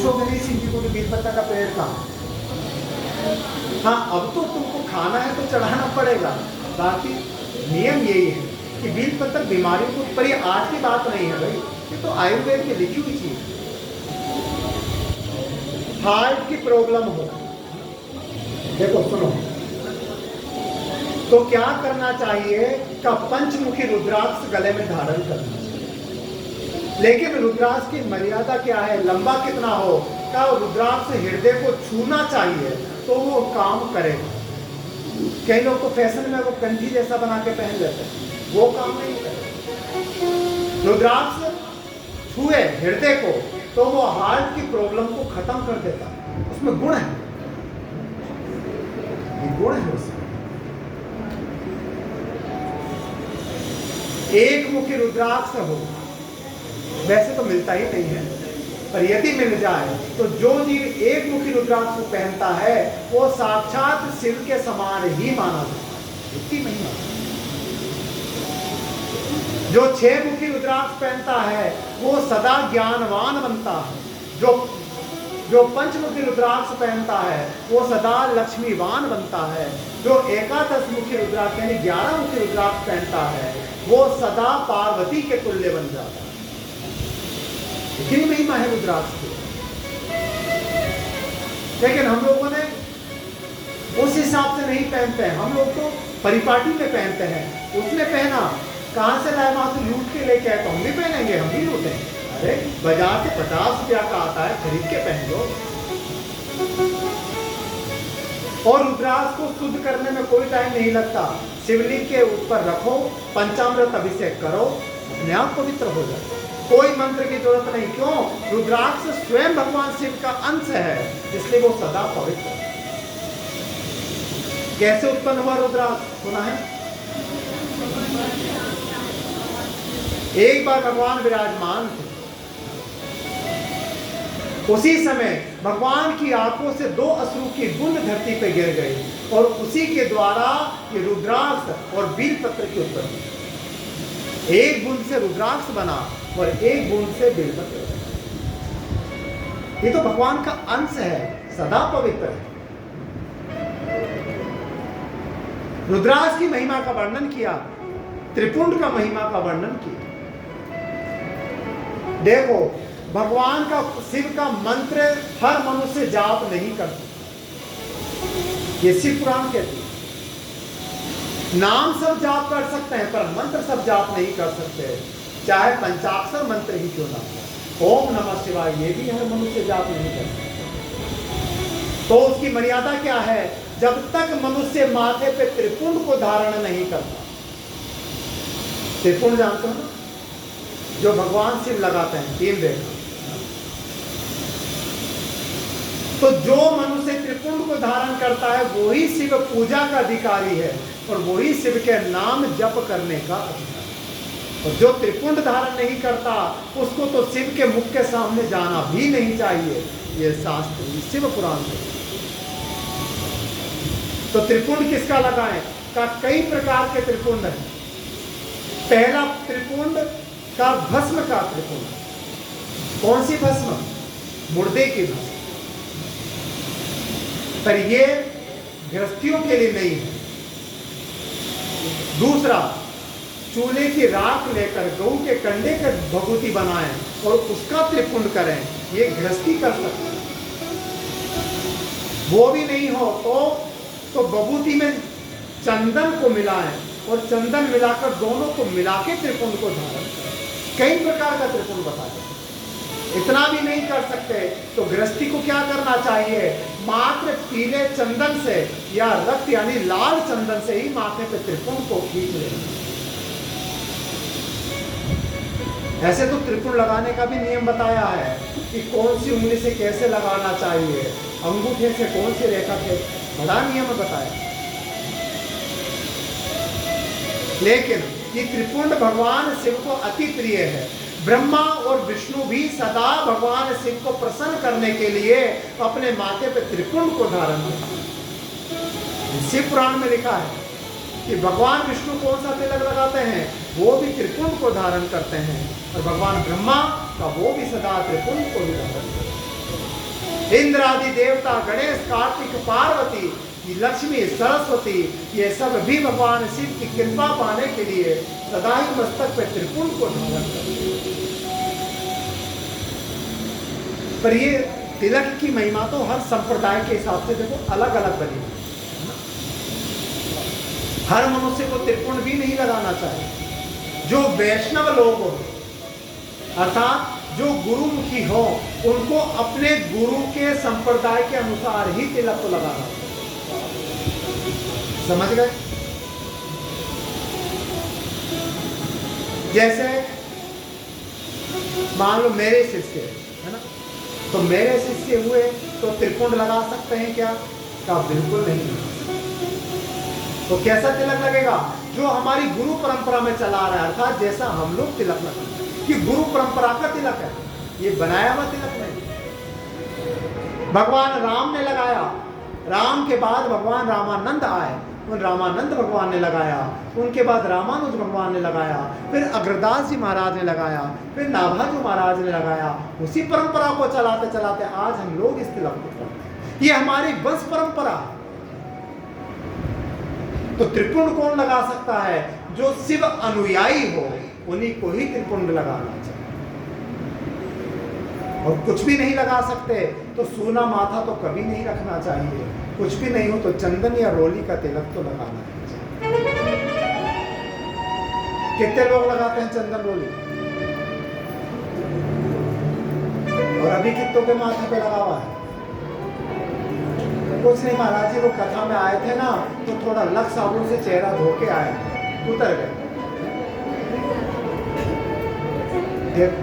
पूछोगे नहीं सिंह जी को कि बेलपत्ता का पेड़ कहाँ है। हाँ, अब तो तुमको खाना है तो चढ़ाना पड़ेगा, बाकी नियम यही है कि बेलपत्र बीमारियों को, पर ये आज की बात नहीं है भाई, ये तो आयुर्वेद में लिखी हुई चीज है। हार्ट की प्रॉब्लम हो, देखो सुनो, तो क्या करना चाहिए का पंचमुखी रुद्राक्ष गले में धारण करना चाहिए। लेकिन रुद्राक्ष की मर्यादा क्या है, लंबा कितना हो, का रुद्राक्ष हृदय को छूना चाहिए तो वो काम करेगा। कई लोग तो फैशन में वो कंठी जैसा बना के पहन लेते हैं, वो काम नहीं करेगा। रुद्राक्ष छुए हृदय को तो वो हार्ट की प्रॉब्लम को खत्म कर देता है, उसमें गुण है, ये गुण है उसमें। एक मुखी रुद्राक्ष हो, वैसे तो मिलता ही नहीं है, पर यदि मिल जाए तो जो जीव एक मुखी रुद्राक्ष पहनता है वो साक्षात शिव के समान ही माना जाता है, इतनी महिमा। जो 6 मुखी रुद्राक्ष पहनता है वो सदा ज्ञानवान बनता है। जो पंचमुखी रुद्राक्ष पहनता है वो सदा लक्ष्मीवान बनता है। जो 11 मुखी रुद्राक्ष यानी 11 मुखी रुद्राक्ष पहनता है वो सदा पार्वती के तुल्य बन जाता है। इतनी महिमा है रुद्राक्ष की। लेकिन हम लोगों ने उस हिसाब से नहीं पहनते हैं, हम लोग तो परिपाटी में पहनते हैं। उसने पहना, कहां से लाए, वहां से लूट के लेके आए तो हम भी पहनेंगे, हम भी लूटेंगे। अरे बाजार से 50 रुपया का आता है, खरीद के पहन लो। और रुद्राक्ष को शुद्ध करने में कोई टाइम नहीं लगता। शिवलिंग के ऊपर रखो, पंचामृत अभिषेक करो, अपने आप पवित्र हो जाए, कोई मंत्र की जरूरत नहीं। क्यों? रुद्राक्ष स्वयं भगवान शिव का अंश है, इसलिए वो सदा पवित्र है। कैसे उत्पन्न हुआ रुद्राक्ष, सुना है? एक बार भगवान विराजमान थे, उसी समय भगवान की आंखों से 2 अश्रु की बूंद धरती पर गिर गई और उसी के द्वारा ये रुद्राक्ष और बेलपत्र की उत्पत्ति। एक बूंद से रुद्राक्ष बना और एक बूंद से बेलपत्र। ये तो भगवान का अंश है, सदा पवित्र है। रुद्राक्ष की महिमा का वर्णन किया, त्रिपुंड का महिमा का वर्णन किया। देखो, भगवान का, शिव का मंत्र हर मनुष्य जाप नहीं कर सकता, ये शिव पुराण कहती है। नाम सब जाप कर सकते हैं पर मंत्र सब जाप नहीं कर सकते, चाहे पंचाक्षर मंत्र ही क्यों ना हो। ओम नमः शिवाय ये भी हर मनुष्य जाप नहीं कर सकता। तो उसकी मर्यादा क्या है? जब तक मनुष्य माथे पे त्रिपुंड को धारण नहीं करता। त्रिपुंड जानते हो ना, जो भगवान शिव लगाते हैं, 3 रेखा। तो जो मनुष्य त्रिपुंड को धारण करता है वही शिव पूजा का अधिकारी है और वही शिव के नाम जप करने का अधिकारी। और जो त्रिपुंड धारण नहीं करता उसको तो शिव के मुख के सामने जाना भी नहीं चाहिए, ये शास्त्र शिव पुराण में। तो त्रिपुंड किसका लगाएं? का कई प्रकार के त्रिपुंड हैं। पहला त्रिपुंड का भस्म का त्रिपुंड। कौन सी भस्म? मुर्दे की भस्म। पर ये गृहस्थियों के लिए नहीं है। दूसरा, चूल्हे की राख लेकर गऊ के कंडे के भभूति बनाएं और उसका त्रिपुंड करें, ये गृहस्थी कर सकते हैं। वो भी नहीं हो तो भभूति में चंदन को मिलाएं और चंदन मिलाकर दोनों को मिला के त्रिपुंड को धारण करें। कई प्रकार का त्रिपुंड बताया। इतना भी नहीं कर सकते तो गृहस्थी को क्या करना चाहिए? मात्र पीले चंदन से या रक्त यानी लाल चंदन से ही माथे पे त्रिपुंड को खींच लेना। ऐसे तो त्रिपुंड लगाने का भी नियम बताया है कि कौन सी उंगली से कैसे लगाना चाहिए, अंगूठे से कौन सी रेखा के, बड़ा नियम बताया। लेकिन ये त्रिपुंड भगवान शिव को अति प्रिय है। ब्रह्मा और विष्णु भी सदा भगवान शिव को प्रसन्न करने के लिए अपने माथे पे त्रिपुंड को धारण करते हैं। शिव पुराण में लिखा है कि भगवान विष्णु कौन सा तिलक लगाते हैं? वो भी त्रिपुंड को धारण करते हैं। और भगवान ब्रह्मा का वो भी सदा त्रिपुंड को ही धारण करते हैं। इंद्र आदि देवता, गणेश, कार्तिक, पार्वती, लक्ष्मी, सरस्वती, ये सब भी भगवान शिव की कृपा पाने के लिए सदा ही मस्तक पे त्रिपुंड को धारण करते हैं। पर ये तिलक की महिमा तो हर संप्रदाय के हिसाब से देखो अलग अलग बनी है। हर मनुष्य को त्रिपुंड भी नहीं लगाना चाहिए। जो वैष्णव लोग हो, अर्थात जो गुरुमुखी हो, उनको अपने गुरु के संप्रदाय के अनुसार ही तिलक को लगाना। समझ गए? जैसे मान लो मेरे शिष्य है ना, तो मेरे शिष्य हुए तो त्रिपुंड लगा सकते हैं क्या? का बिल्कुल नहीं लगा सकते। तो कैसा तिलक लगेगा? जो हमारी गुरु परंपरा में चला रहा है, अर्थात जैसा हम लोग तिलक लगाते हैं कि गुरु परंपरा का तिलक है, ये बनाया हुआ तिलक नहीं। भगवान राम ने लगाया, राम के बाद भगवान रामानंद आए, उन रामानंद भगवान ने लगाया, उनके बाद रामानुज भगवान ने लगाया, फिर अग्रदास जी महाराज ने लगाया, फिर नाभाजू महाराज ने लगाया। उसी परंपरा को चलाते चलाते आज हम लोग इस तिलक को करते हैं। ये हमारी वंश परंपरा है। तो त्रिपुंड कौन लगा सकता है? जो शिव अनुयायी हो, उन्हीं को ही त्रिपुंड लगाना चाहिए। और कुछ भी नहीं लगा सकते तो सूना माथा तो कभी नहीं रखना चाहिए। कुछ भी नहीं हो तो चंदन या रोली का तिलक तो लगाना चाहिए। कितने लोग लगाते हैं चंदन रोली? और अभी कितनों के माथे पे लगा हुआ है? कुछ नहीं महाराज जी, वो कथा में आए थे ना, तो थोड़ा लक्स साबुन से चेहरा धो के आए, उतर गए। देखो,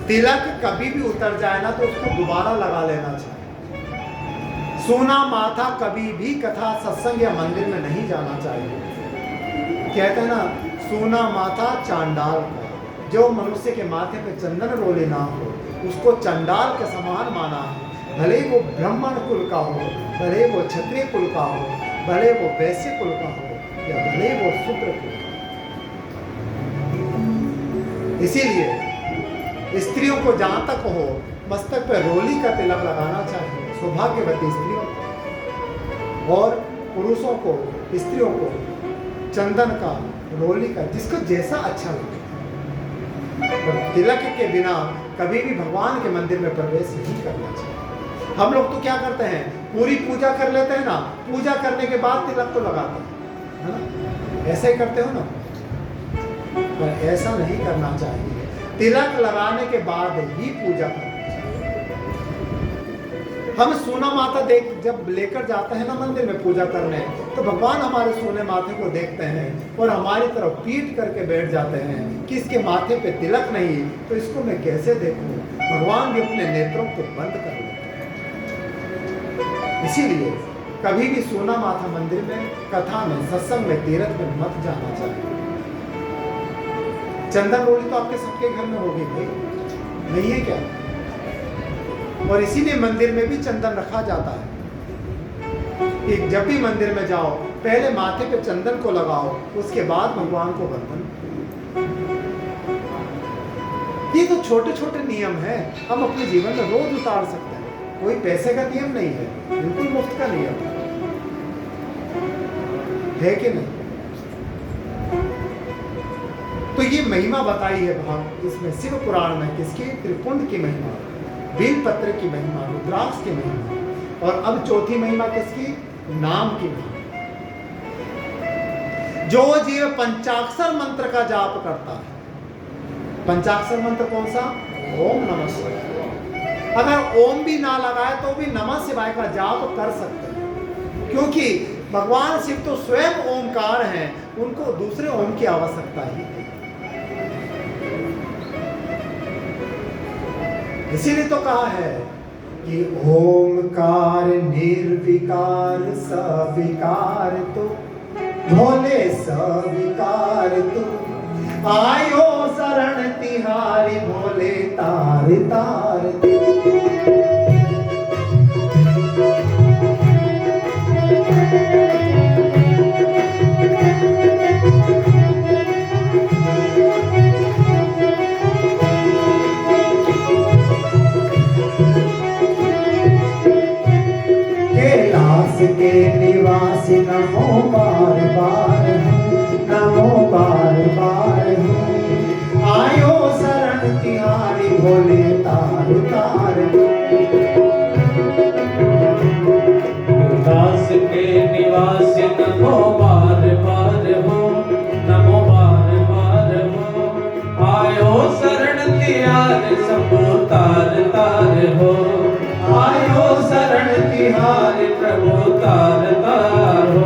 तिलक कभी भी उतर जाए ना तो उसको दोबारा लगा लेना चाहिए। सोना माथा कभी भी कथा, सत्संग या मंदिर में नहीं जाना चाहिए। कहते हैं ना, सोना माथा चांडाल का। जो मनुष्य के माथे पे चंदन रोले ना हो, उसको चंडाल के समान माना है। भले वो ब्राह्मण कुल का हो, भले वो क्षत्रिय कुल का हो, भले वो वैश्य कुल का हो, या भले वो शूद्र कुल का हो। इसीलिए स्त्रियों को जहां तक हो मस्तक पर रोली का तिलक लगाना चाहिए, सौभाग्यवती स्त्रियों को। और पुरुषों को, स्त्रियों को चंदन का, रोली का, जिसको जैसा अच्छा लगे। और तिलक के बिना कभी भी भगवान के मंदिर में प्रवेश नहीं करना चाहिए। हम लोग तो क्या करते हैं, पूरी पूजा कर लेते हैं ना, पूजा करने के बाद तिलक तो लगाते हैं, है ना? ऐसे ही करते हो ना? पर ऐसा नहीं करना चाहिए। तिलक लगाने के बाद ही पूजा करना चाहिए। हम सोना माथा देख जब लेकर जाते हैं ना मंदिर में पूजा करने, तो भगवान हमारे सोने माथे को देखते हैं और हमारी तरफ पीट करके बैठ जाते हैं कि इसके माथे पे तिलक नहीं, तो इसको मैं कैसे देखूं? भगवान भी अपने नेत्रों को बंद कर लेते हैं। इसीलिए कभी भी सोना माथा मंदिर में, कथा में, सत्संग में, तीर्थ में मत जाना चाहिए। चंदन रोली तो आपके सबके घर में होगी भाई, नहीं है क्या? और इसीलिए मंदिर में भी चंदन रखा जाता है कि जब भी मंदिर में जाओ पहले माथे पे चंदन को लगाओ, उसके बाद भगवान को वंदन। ये तो छोटे छोटे नियम हैं, हम अपने जीवन में रोज उतार सकते हैं। कोई पैसे का नियम नहीं है, बिल्कुल मुफ्त का नियम है कि नहीं? तो ये महिमा बताई है भाग इसमें शिव पुराण में, किसकी? त्रिपुंड की महिमा, बेलपत्र की महिमा, रुद्राक्ष की महिमा। और अब चौथी महिमा किसकी? नाम की महिमा। जो जीव पंचाक्षर मंत्र का जाप करता है, पंचाक्षर मंत्र कौन सा? ओम नमः शिवाय। अगर ओम भी ना लगाए तो भी नमः शिवाय का जाप कर सकते हैं, क्योंकि भगवान शिव तो स्वयं ओमकार हैं, उनको दूसरे ओम की आवश्यकता ही नहीं। इसीलिए तो कहा है कि ओमकार निर्विकार सविकार तो, भोले सविकार तो, आयो शरण तिहारी भोले तार तार तो। निवासी नमो बार बार हूँ, नमो बार बार हूँ। आयो शरण तिहारी भोले तार तार। दास के निवास नमो बार बार हो, नमो बार बार हो। आयो शरण तिहार शंभु तार तार हो, आयो शरण तिहार प्रभु तार तार हो।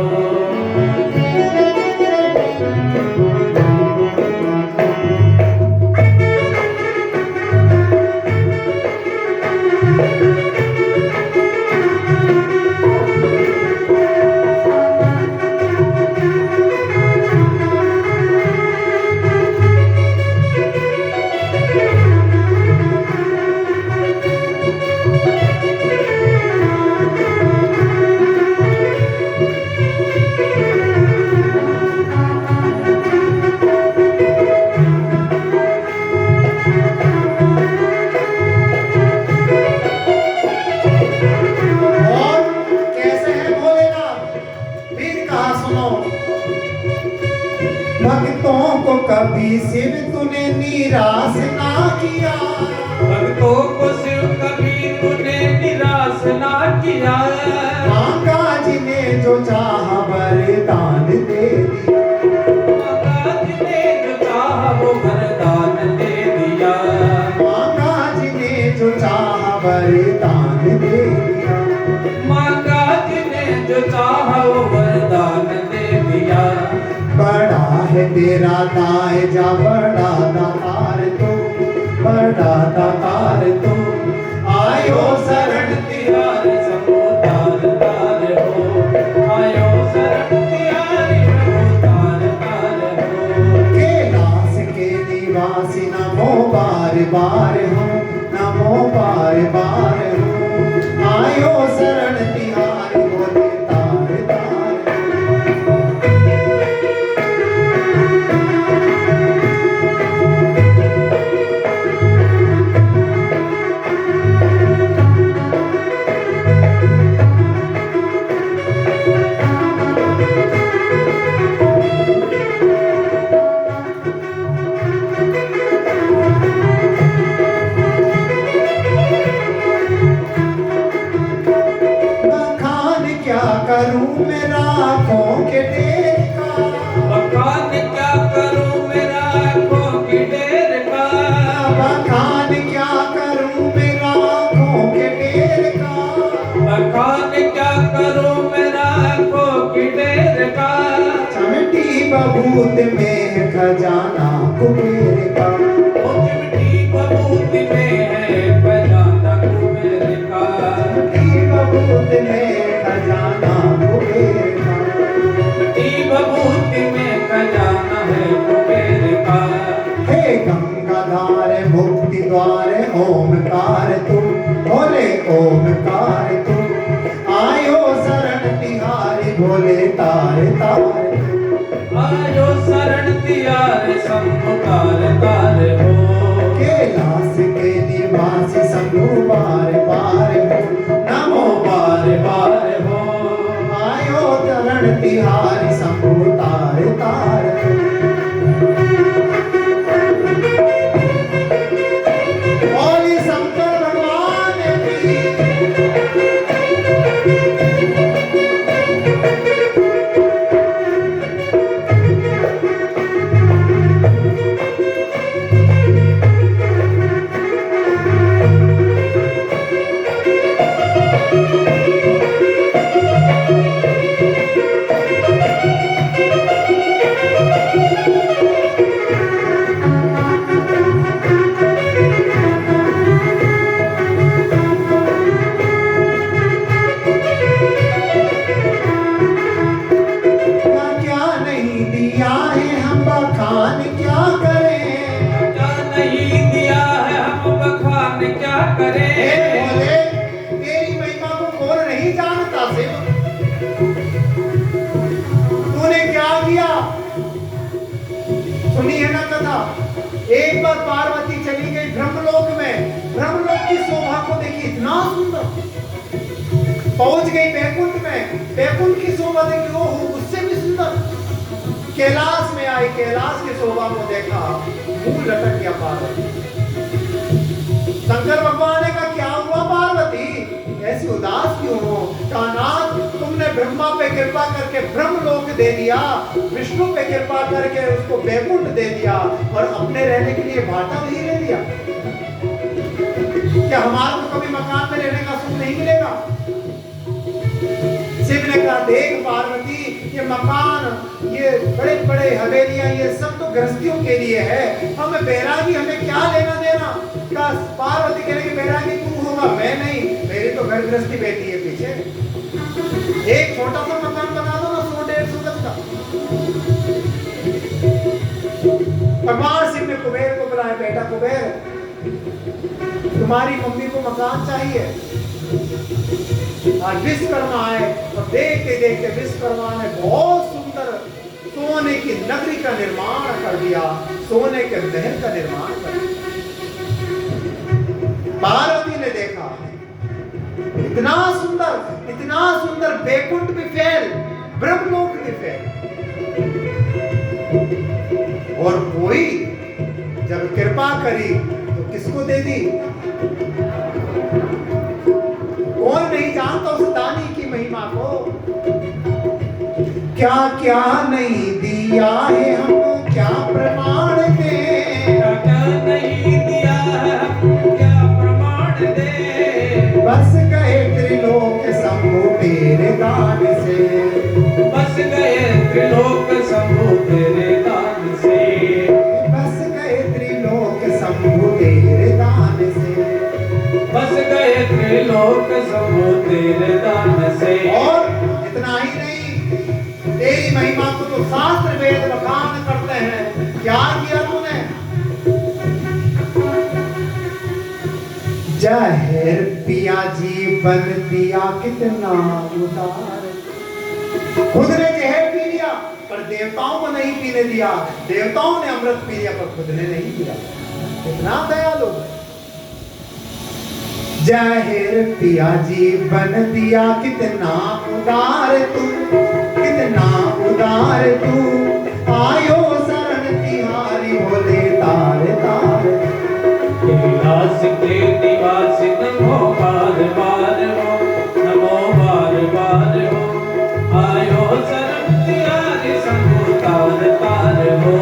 और कैसे है भोलेनाथ, फिर कहा सुनो। भक्तों को कभी शिव तूने निराश ना किया, भक्तों को शिव कभी तूने निराश ना किया। मांगा जिन्हें जो चाहा वरदान दे दिया, मांगा जिन्हें जो चाहा वो वरदान दे दिया। मांगा जिन्हें जो चाहा वरदान दे दिया। मांगा जिन्हें जो चाहा वो वरदान दे दिया। बड़ा है तेरा दाए जा, बड़ा दातार तू, बड़ा दातार तू। आयो शरण तिहार शंभु तार तार हो, आयो शरण तिहार प्रभु तार तार हो। कैलाश के निवासी नमो बार बार हूँ, नमो बार बार हूँ। आयो शरण तिहारी भोले तार तार। बखान क्या करूं मेरा आँखों के टेर का, बखान क्या करूं मेरा आँखों की ढेर का। बखान क्या करूं मेरा आँखों के टेर का। बखान क्या करूं मेरा आँखों की ढेर का। चमटी बबूत में खजाना कुबेर का, ओ चिमटी बबूत में है खजाना कुबेर का। चमटी बबूत में खजाना कुबेर का। चिमटी बबूत में खजाना है कुबेर का। हे गंगाधार मुक्ति द्वार ओमकार तू, भोले ओमकार तू। आयो शरण तिहारी भोले तार तार। आयो शरण तिहार शंभु तार तार हो। कैलाश के निवासी शंभु बार बार हो, नमो बार बार हो। आयो शरण तिहारी शंभु तार तार। बोली शंकर भगवान की। क्या नहीं दिया है हम बखान क्या करें। क्या नहीं दिया है हम बखान क्या हे करें। भोले, तेरी महिमा को कौन नहीं जानता शिव। तूने क्या किया, सुनी है ना कथा। एक बार पार्वती चली गई ब्रह्मलोक में, ब्रह्मलोक की शोभा को देखी, इतना सुंदर। पहुंच गई बैकुंठ में। बैकुंठ की शोभा देखी, वो उससे भी सुंदर। कैलाश में आई, कैलाश की शोभा को देखा, मुंह लटक गया पार्वती। शंकर भगवान ने कहा क्या हुआ पार्वती, ऐसी उदास क्यों हो? कहा नाथ, तुमने ब्रह्मा पे कृपा करके ब्रह्मलोक दे दिया, विष्णु पे कृपा करके उसको बैकुंठ दे दिया, और अपने रहने के लिए भाटा नहीं ले लिया। क्या हमारे को कभी मकान में रहने का सुख नहीं मिलेगा? शिव ने कहा देख पार्वती, ये मकान, ये बड़े बड़े हवेलियां, ये सब तो गृहस्थियों के लिए है, हमें बैरागी, हमें क्या लेना देना? कहा पार्वती कह रही बैरागी तू होगा, मैं नहीं, मेरी तो घर गृहस्थी बैठी है पीछे। एक छोटा सा मकान बना दो ना, 100-150 गज का। भगवान शिव ने कुबेर को बुलाया, बेटा कुबेर, तुम्हारी मम्मी को मकान चाहिए। आज विश्वकर्मा आए और देखते देखते विश्वकर्मा ने बहुत सुंदर सोने की नगरी का निर्माण कर दिया, सोने के महल का निर्माण कर दिया। पार्वती ने देखा इतना सुंदर बैकुंठ भी फेल, ब्रह्मलोक भी फेल, और कोई जब कृपा करी तो किसको दे दी? कौन नहीं जानता उस दानी की महिमा को? क्या क्या नहीं दिया है हमको, क्या प्रमाण दे? क्या नहीं दिया है हमको, क्या प्रमाण दे? बस गए त्रिलोक शंभु तेरे दान से, बस गए त्रिलोक शंभु तेरे दान से, बस गए त्रिलोक शंभु तेरे दान से, बस गए त्रिलोक शंभु तेरे दान से। और इतना ही नहीं, तेरी महिमा को तो शास्त्र वेद बखान करते हैं। क्या किया तूने? जहर पिया जीवन दिया कितना उदार, खुद ने जहर पी लिया पर देवताओं को नहीं पीने दिया, देवताओं ने अमृत पी लिया पर खुद ने नहीं पिया। कितना दयालु। जहर पिया जीवन दिया कितना उदार तू, कितना उदार तू, आयो शरण तिहारी भोले तार तार। कैलाश के निवासी नमो बार बार हो, नमो बार बार हो, आयो शरण तिहारी शंभु तार तार हो।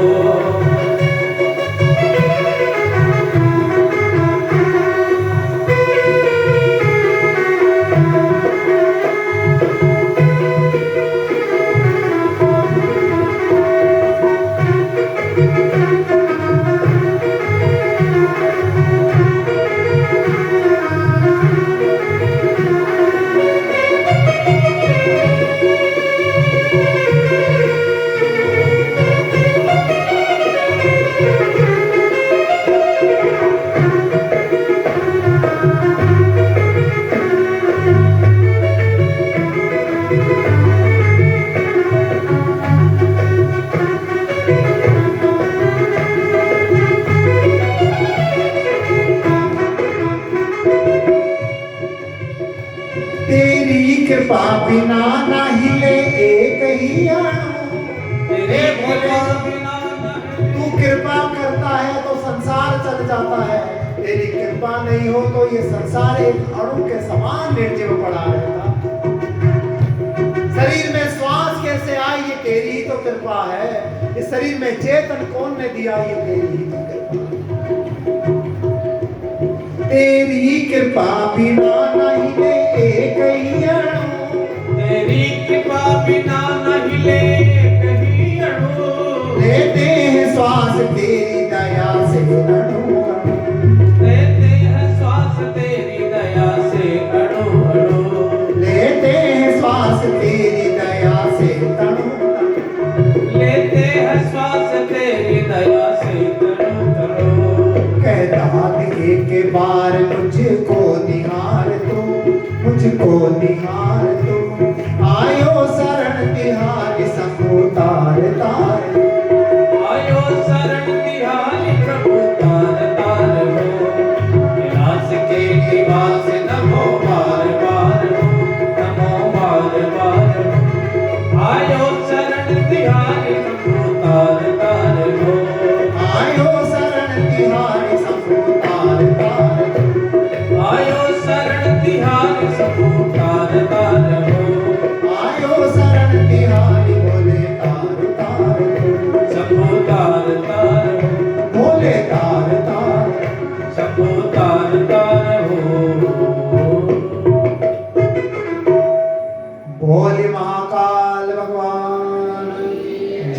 कृपा बिना ना हिले एक ही अणु। हे भोले, तू कृपा करता है तो संसार चल जाता है, तेरी कृपा नहीं हो तो ये संसार एक अणु के समान निर्जीव पड़ा रहता। शरीर में श्वास कैसे आई, ये तेरी ही तो कृपा है। इस शरीर में चेतन कौन ने दिया, ये तेरी ही तो कृपा है। तेरी कृपा बिना नहीं ले एक ही अणु, तेरी कृपा बिना नहीं ले कहीं अणु। लेते हैं श्वास तेरी दया से अणु, लेते हैं श्वास तेरी दया से अणु अणु। लेते हैं श्वास तेरी दया से अणु, लेते हैं श्वास तेरी दया से अणु अणु। कहता एक बार मुझको निहार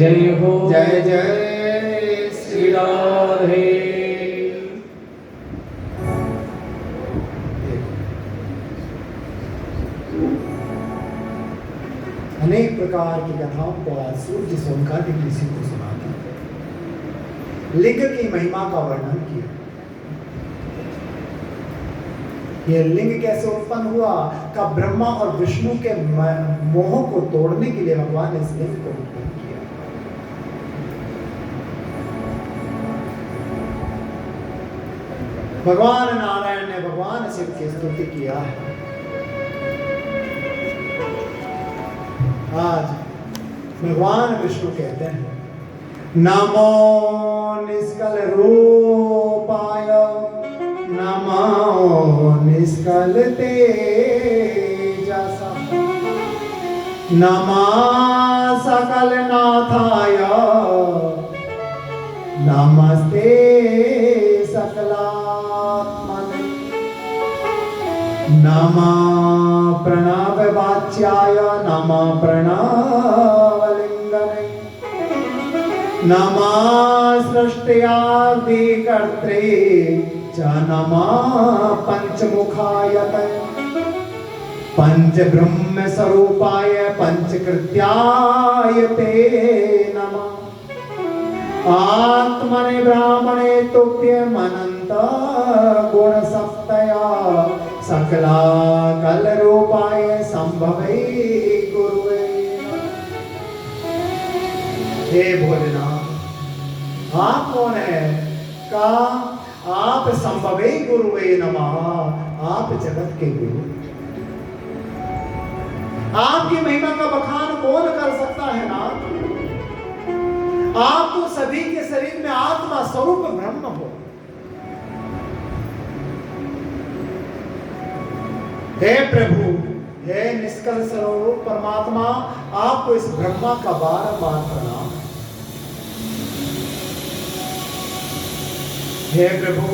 जय हो जय जय श्री राधे। अनेक प्रकार की कथाओं को आज सूर्य सोमकादि किसी को सुनाता, लिंग की महिमा का वर्णन किया। ये लिंग कैसे उत्पन्न हुआ का ब्रह्मा और विष्णु के मोह को तोड़ने के लिए भगवान ने इस लिंग को उत्पन्न किया। भगवान नारायण ने भगवान शिव की स्तुति किया है। आज भगवान विष्णु कहते हैं नमो निष्कल रूपाय नमो निष्कल तेजसा नमः सकल नाथाय नमस्ते सकलात्मने नमः प्रणववाच्याय नमः प्रणवलिंगने नमः सृष्ट्यादिकर्त्रे च नमः पंचमुखाय पंचब्रह्म स्वरूपाय पंचकृत्याय ते नमः आत्मने ब्राह्मणे तुभ्यमनंत गुणसप्तया सकला कल रूपाय संभवे गुरुवे। हे भोलेनाथ, आप कौन है? का आप संभवे गुरुवे नमः, आप जगत के गुरु। आपकी महिमा का बखान कौन कर सकता है नाथ? आप तो सभी के शरीर में आत्मा स्वरूप ब्रह्म हो। हे प्रभु, हे निष्कल स्वरूप परमात्मा, आपको इस ब्रह्मा का बार-बार प्रणाम। हे प्रभु,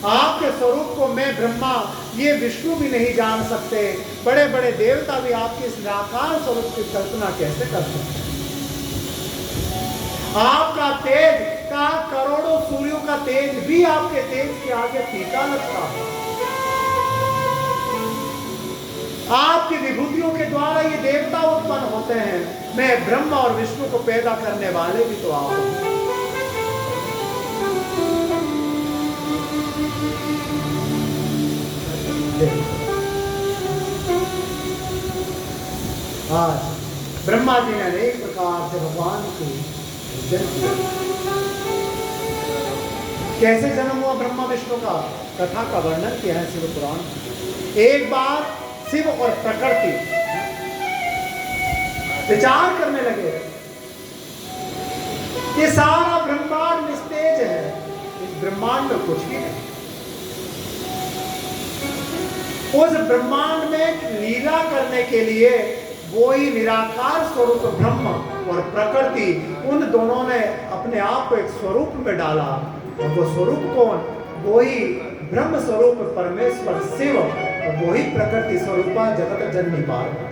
आपके स्वरूप को मैं ब्रह्मा, ये विष्णु भी नहीं जान सकते। बड़े बड़े देवता भी आपके इस निराकार स्वरूप की कल्पना कैसे कर सकते हैं? आपका तेज का करोड़ों सूर्यों का तेज भी आपके तेज के आगे फीका लगता है। आपकी विभूतियों के द्वारा ये देवता उत्पन्न होते हैं। मैं ब्रह्मा और विष्णु को पैदा करने वाले भी तो आप हैं। आज ब्रह्मा जी ने अनेक प्रकार से भगवान को कैसे जन्म हुआ ब्रह्मा विष्णु का कथा का वर्णन किया है शिव पुराण। एक बार शिव और प्रकृति विचार करने लगे, ये सारा ब्रह्मांड निस्तेज है, इस ब्रह्मांड में कुछ भी नहीं। उस ब्रह्मांड में लीला करने के लिए वो ही निराकार स्वरूप ब्रह्म और प्रकृति, उन दोनों ने अपने आप को एक स्वरूप में डाला। और वो स्वरूप कौन? वो ही ब्रह्म स्वरूप परमेश्वर शिव और वो ही प्रकृति स्वरूपा जगत जननी पार्वती।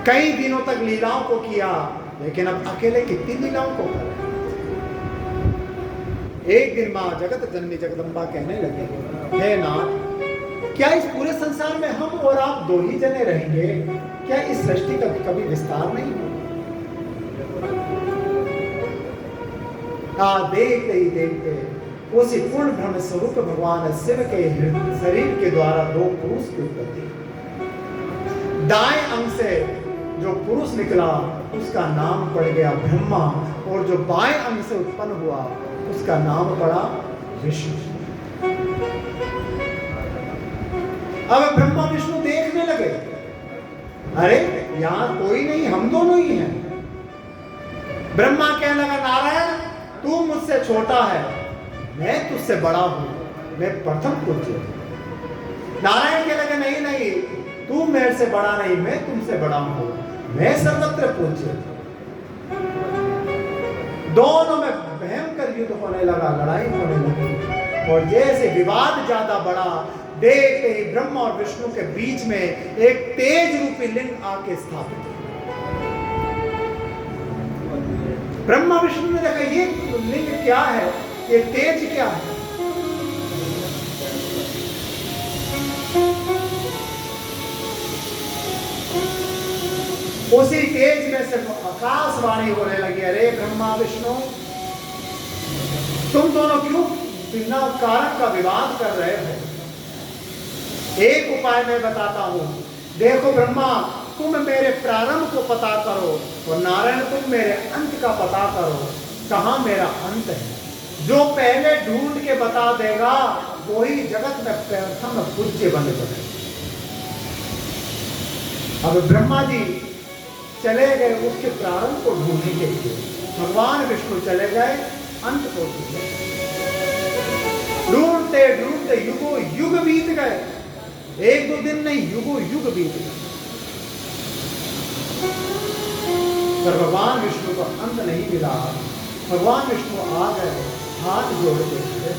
कई दिनों तक लीलाओं को किया, लेकिन अब अकेले कितनी लीलाओं को कर? एक दिन मां जगत जननी जगदम्बा कहने लगे, हे नाथ, क्या इस पूरे संसार में हम और आप दो ही जने रहेंगे? क्या इस सृष्टि का कभी विस्तार नहीं हो? देखते ही देखते उसी पूर्ण ब्रह्म स्वरूप भगवान शिव के शरीर के द्वारा दो पुरुष की उत्पत्ति। दाएं अंग से जो पुरुष निकला उसका नाम पड़ गया ब्रह्मा, और जो बाएं अंग से उत्पन्न हुआ उसका नाम पड़ा विष्णु। अब ब्रह्मा विष्णु देखने लगे, अरे यहां कोई नहीं, हम दोनों ही हैं। ब्रह्मा कहने लगा, नारायण तू मुझसे छोटा है, मैं तुझसे बड़ा हूं, मैं प्रथम पूज्य हूं। नारायण कहने लगे, नहीं नहीं, तू मेरे से बड़ा नहीं, मैं तुमसे बड़ा हूं, मैं सर्वत्र पूज्य हूं। दोनों में भयंकर युद्ध होने लगा, लड़ाई होने लगी, और जैसे विवाद ज्यादा बढ़ा, देखते ही ब्रह्मा और विष्णु के बीच में एक तेज रूपी लिंग आके स्थापित हुआ। ब्रह्मा विष्णु ने देखा ये लिंग क्या है, ये तेज क्या है। उसी तेज में से आकाशवाणी होने लगी, अरे ब्रह्मा विष्णु, तुम दोनों क्यों बिना कारण का विवाद कर रहे हो? एक उपाय मैं बताता हूं। देखो ब्रह्मा, तुम मेरे प्रारंभ को पता करो और नारायण तुम मेरे अंत का पता करो, कहां मेरा अंत है। जो पहले ढूंढ के बता देगा वही जगत में प्रथम पूज्य बन जाए। अब ब्रह्मा जी चले गए उसके प्रारंभ को ढूंढने के लिए, भगवान विष्णु चले गए अंत को ढूंढने। ढूंढते ढूंढते युगों युग बीत गए, एक दो दिन नहीं, युगों युग बीत गए, पर भगवान विष्णु को अंत नहीं मिला। भगवान विष्णु आ गए, हाथ जोड़ के खड़े।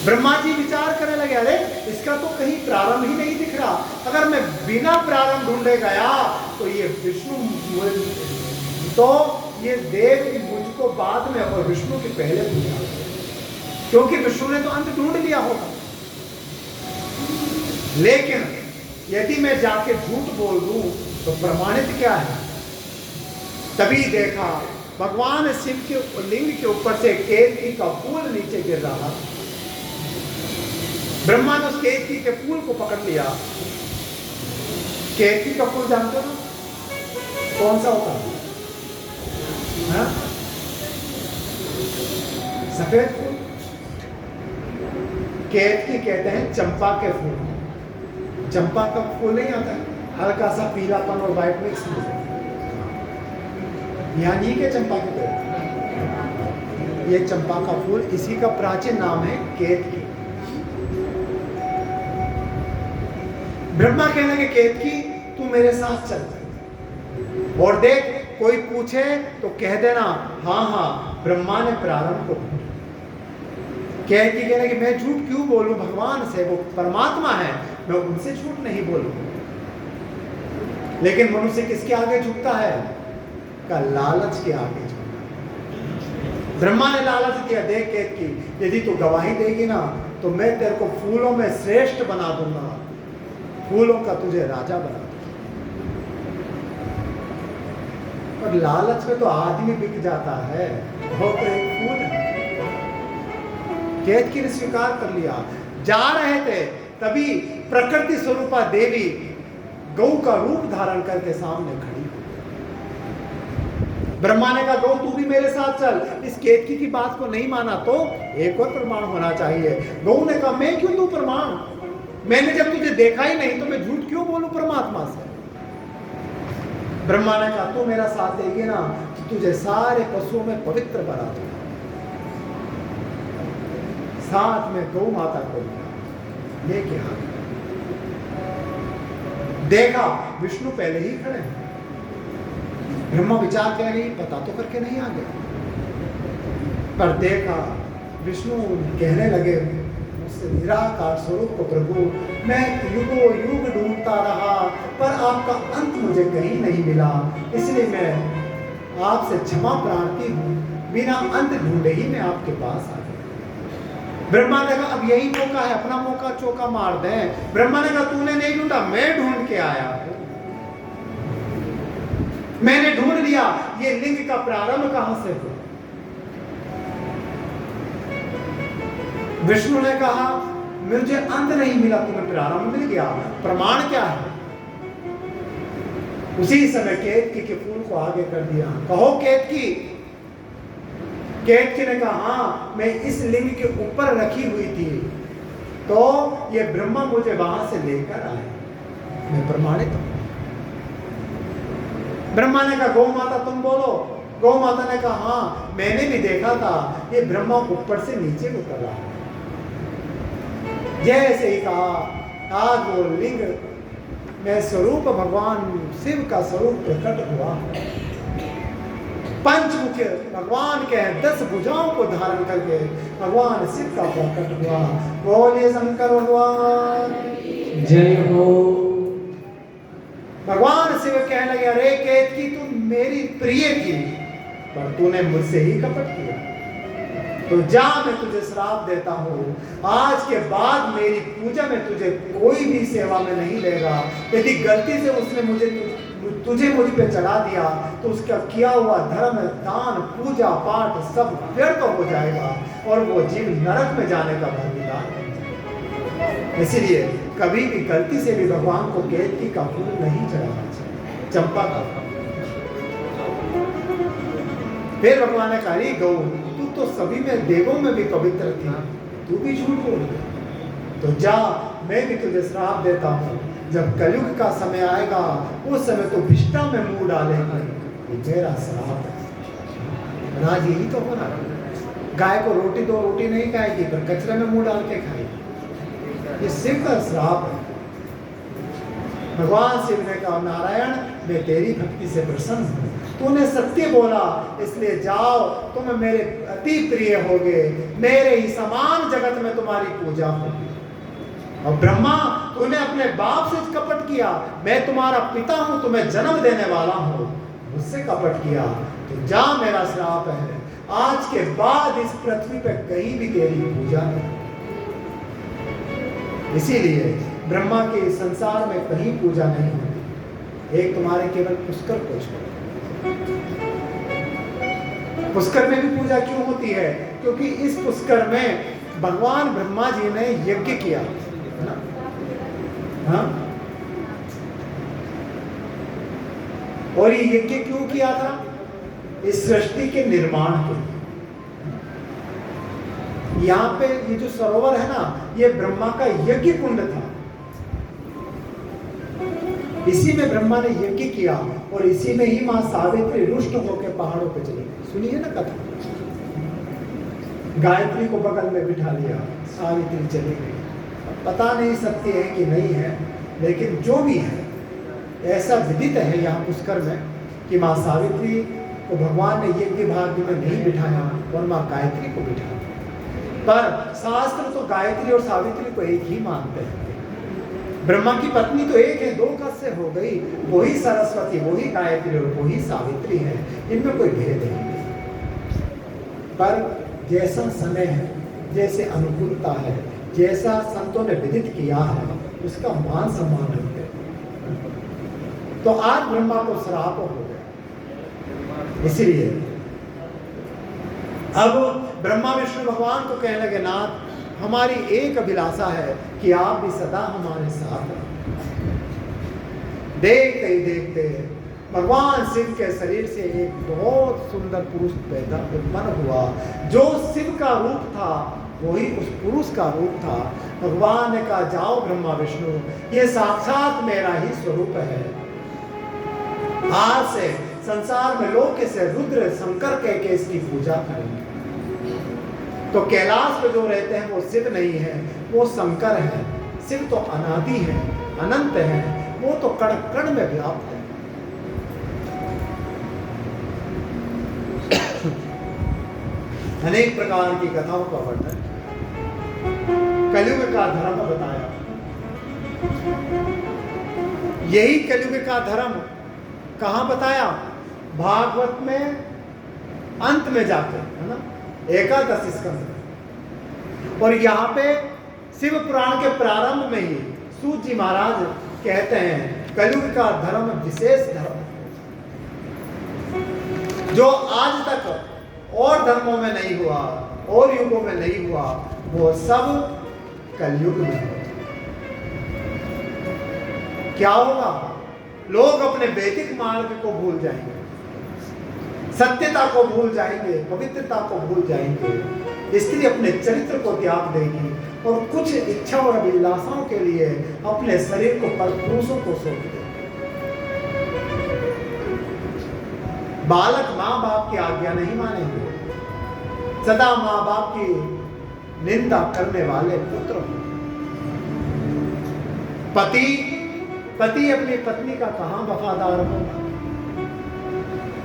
ब्रह्मा जी विचार करने लगे, अरे इसका तो कहीं प्रारंभ ही नहीं दिख रहा। अगर मैं बिना प्रारंभ ढूंढे गया तो ये विष्णु, तो ये देव मुझको बाद में और विष्णु के पहले पूछा, क्योंकि विष्णु ने तो अंत ढूंढ लिया होगा। लेकिन यदि मैं जाके झूठ बोल दूं तो प्रमाणित क्या है? तभी देखा भगवान शिव के लिंग के ऊपर से केतकी का फूल नीचे गिर रहा। ब्रह्मा ने उस केतकी के फूल को पकड़ लिया। केतकी का फूल जानते हो कौन सा होता है? हाँ? सफेद फूल केतकी कहते हैं, चंपा के फूल। चंपा का फूल नहीं आता है, हल्का सा पीलापन और व्हाइट मिक्स में, यानी के चंपा के पेड़। ये चंपा का फूल, इसी का प्राचीन नाम है केतकी। ब्रह्मा कहने लगे, केतकी तू मेरे साथ चल और देख, कोई पूछे तो कह देना हाँ हाँ ब्रह्मा ने प्रारंभ को। केतकी कहने लगे, मैं झूठ क्यों बोलूं भगवान से, वो परमात्मा है, मैं उनसे झूठ नहीं बोलूं। लेकिन मनुष्य किसके आगे झुकता है? का लालच के आगे झुकता। ब्रह्मा ने लालच दिया, देख केतकी, यदि तू गवाही देगी ना तो मैं तेरे को फूलों में श्रेष्ठ बना दूंगा, फूलों का तुझे राजा बना दूंगा। और लालच में तो आदमी बिक जाता है, वो तो एक फूल है। केतकी ने स्वीकार कर लिया। जा रहे थे तभी प्रकृति स्वरूपा देवी गौ का रूप धारण करके सामने खड़ी। ब्रह्मा ने कहा, गौ तू भी मेरे साथ चल। इस केतकी की बात को नहीं माना तो एक और प्रमाण होना चाहिए। गौ ने कहा, मैं क्यों दूं प्रमाण? मैंने जब तुझे देखा ही नहीं तो मैं झूठ क्यों बोलूं परमात्मा से? ब्रह्मा ने कहा, तू मेरा साथ देगी ना तो तुझे सारे पशुओं में पवित्र बना दूंगा। साथ में गौ माता को लेके आ देखा, विष्णु पहले ही खड़े हैं। ब्रह्मा विचार कर रही, पता तो करके नहीं आ गया, पर देखा विष्णु कहने लगे उससे, निराकार स्वरूप को प्रभु, मैं युगों युग ढूंढता रहा पर आपका अंत मुझे कहीं नहीं मिला, इसलिए मैं आपसे क्षमा प्रार्थी हूं, बिना अंत ढूंढे ही मैं आपके पास आ गया। ब्रह्मा ने कहा, अब यही मौका है, अपना मौका चौका मार दे। ब्रह्मा ने कहा, तूने नहीं ढूंढा, मैं ढूंढ के आया, मैंने ढूंढ लिया ये लिंग का प्रारंभ कहां से हुआ। विष्णु ने कहा, मुझे अंत नहीं मिला, तुम्हें प्रारंभ मिल गया, प्रमाण क्या है? उसी समय केतकी के फूल को आगे कर दिया। कहो केतकी। केतकी ने कहा, हाँ मैं इस लिंग के ऊपर रखी हुई थी तो ये ब्रह्मा मुझे वहां से लेकर आए, मैं प्रमाणित हूं। ब्रह्मा ने कहा, गौ माता तुम बोलो। गौ माता ने कहा, हाँ मैंने भी देखा था, ये ब्रह्मा ऊपर से नीचे उतर रहा है। जैसे ही कहा, आज वो लिंग में स्वरूप भगवान शिव का स्वरूप प्रकट हुआ। पंचमुख भगवान के 10 भुजाओं को धारण करके भगवान शिव का प्रकट हुआ। बोलिए शंकर भगवान जय हो। भगवान शिव कहने लगे, अरे केतकी तू मेरी प्रिय थी, पर तूने मुझसे ही कपट किया, तो जा मैं तुझे श्राप देता हूँ, आज के बाद मेरी पूजा में तुझे कोई भी सेवा में नहीं लेगा। यदि गलती से उसने तुझे मुझ पे चढ़ा दिया तो उसका किया हुआ धर्म, दान, पूजा पाठ सब व्यर्थ हो जाएगा और वो जीव नरक में जाने का भागीदार बन जाएगा। इसीलिए कभी भी गलती से भी भगवान को केतकी का फूल नहीं चढ़ाना चाहिए, चंपा का। फिर भगवान ने कहा, गौ तू तो सभी में देवों में भी पवित्र थी, तू भी झूठ बोल रही, तो जा मैं भी तुझे श्राप देता हूँ, जब कलयुग का समय आएगा उस समय तो विष्ठा में मुंह डालेंगे, ये मेरा श्राप है। राज यही तो हो रहा है, गाय को रोटी दो, रोटी नहीं खाएगी पर कचरे में मुंह डाल के खाएगी, ये शिव का श्राप है। भगवान शिव ने कहा, नारायण मैं तेरी भक्ति से प्रसन्न हूँ, तूने सत्य बोला, इसलिए जाओ तुम मेरे अति प्रिय होगे, मेरे ही समान जगत में तुम्हारी पूजा होगी। और ब्रह्मा तूने अपने बाप से कपट किया, मैं तुम्हारा पिता हूं, तुम्हें जन्म देने वाला हूं, मुझसे कपट किया, तो जा मेरा श्राप है, आज के बाद इस पृथ्वी पे कहीं भी तेरी पूजा नहीं। इसीलिए ब्रह्मा के संसार में कहीं पूजा नहीं होती, एक तुम्हारे केवल पुष्कर को छोड़। पुष्कर में भी पूजा क्यों होती है? क्योंकि इस पुष्कर में भगवान ब्रह्मा जी ने यज्ञ किया, है ना? हाँ? और ये यज्ञ क्यों किया था? इस सृष्टि के निर्माण के लिए। यहाँ पे ये जो सरोवर है ना, ये ब्रह्मा का यज्ञ कुंड था, इसी में ब्रह्मा ने यज्ञ किया और इसी में ही मां सावित्री रुष्ट होकर पहाड़ों पे चली गई। सुनिए ना कथा, गायत्री को बगल में बिठा लिया, सावित्री चली गई। पता नहीं सत्य है कि नहीं है, लेकिन जो भी है ऐसा विदित है यहाँ पुष्कर में कि मां सावित्री को भगवान ने यज्ञ भाग में नहीं बिठाया और मां गायत्री को बिठाया। पर शास्त्र तो गायत्री और सावित्री को एक ही मानते हैं। ब्रह्मा की पत्नी तो एक है, 2 कैसे हो गई? वही सरस्वती, वही गायत्री और वही सावित्री है, इनमें कोई भेद नहीं। पर जैसा समय है, जैसे अनुकूलता है, जैसा संतों ने विदित किया है, उसका मान सम्मान रखते हैं। तो आज ब्रह्मा को श्राप हो गया, इसलिए अब ब्रह्मा विष्णु भगवान को कहने लगे, नाथ हमारी एक अभिलाषा है कि आप भी सदा हमारे साथ हैं। देखते ही देखते भगवान शिव के शरीर से एक बहुत सुंदर पुरुष पैदा उत्पन्न हुआ, जो शिव का रूप था वही उस पुरुष का रूप था। भगवान ने कहा, जाओ ब्रह्मा विष्णु, ये साक्षात मेरा ही स्वरूप है, आज से संसार में लोग इसे रुद्र शंकर कह के इसकी पूजा करेंगे। तो कैलाश पे जो रहते हैं वो शिव नहीं है, वो शंकर है। शिव तो अनादि है, अनंत है, वो तो कण कण में व्याप्त है। अनेक प्रकार की कथाओं का वर्णन, कलयुग का धर्म बताया। यही कलयुग का धर्म कहाँ बताया? भागवत में अंत में जाकर, है ना, 11 स्कंद। और यहाँ पे शिव पुराण के प्रारंभ में ही सूत जी महाराज कहते हैं, कलयुग का धर्म विशेष धर्म जो आज तक और धर्मों में नहीं हुआ, और युगों में नहीं हुआ, वो सब कलयुग में है। क्या होगा? लोग अपने वैदिक मार्ग को भूल जाएंगे, सत्यता को भूल जाएंगे, पवित्रता को भूल जाएंगे, स्त्री अपने चरित्र को त्याग देगी और कुछ इच्छा और अभिलाषाओं के लिए अपने शरीर को पुरुषों को सौंप देगी। बालक माँ बाप की आज्ञा नहीं मानेंगे, सदा माँ बाप की निंदा करने वाले पुत्र। पति अपनी पत्नी का कहां वफादार होगा?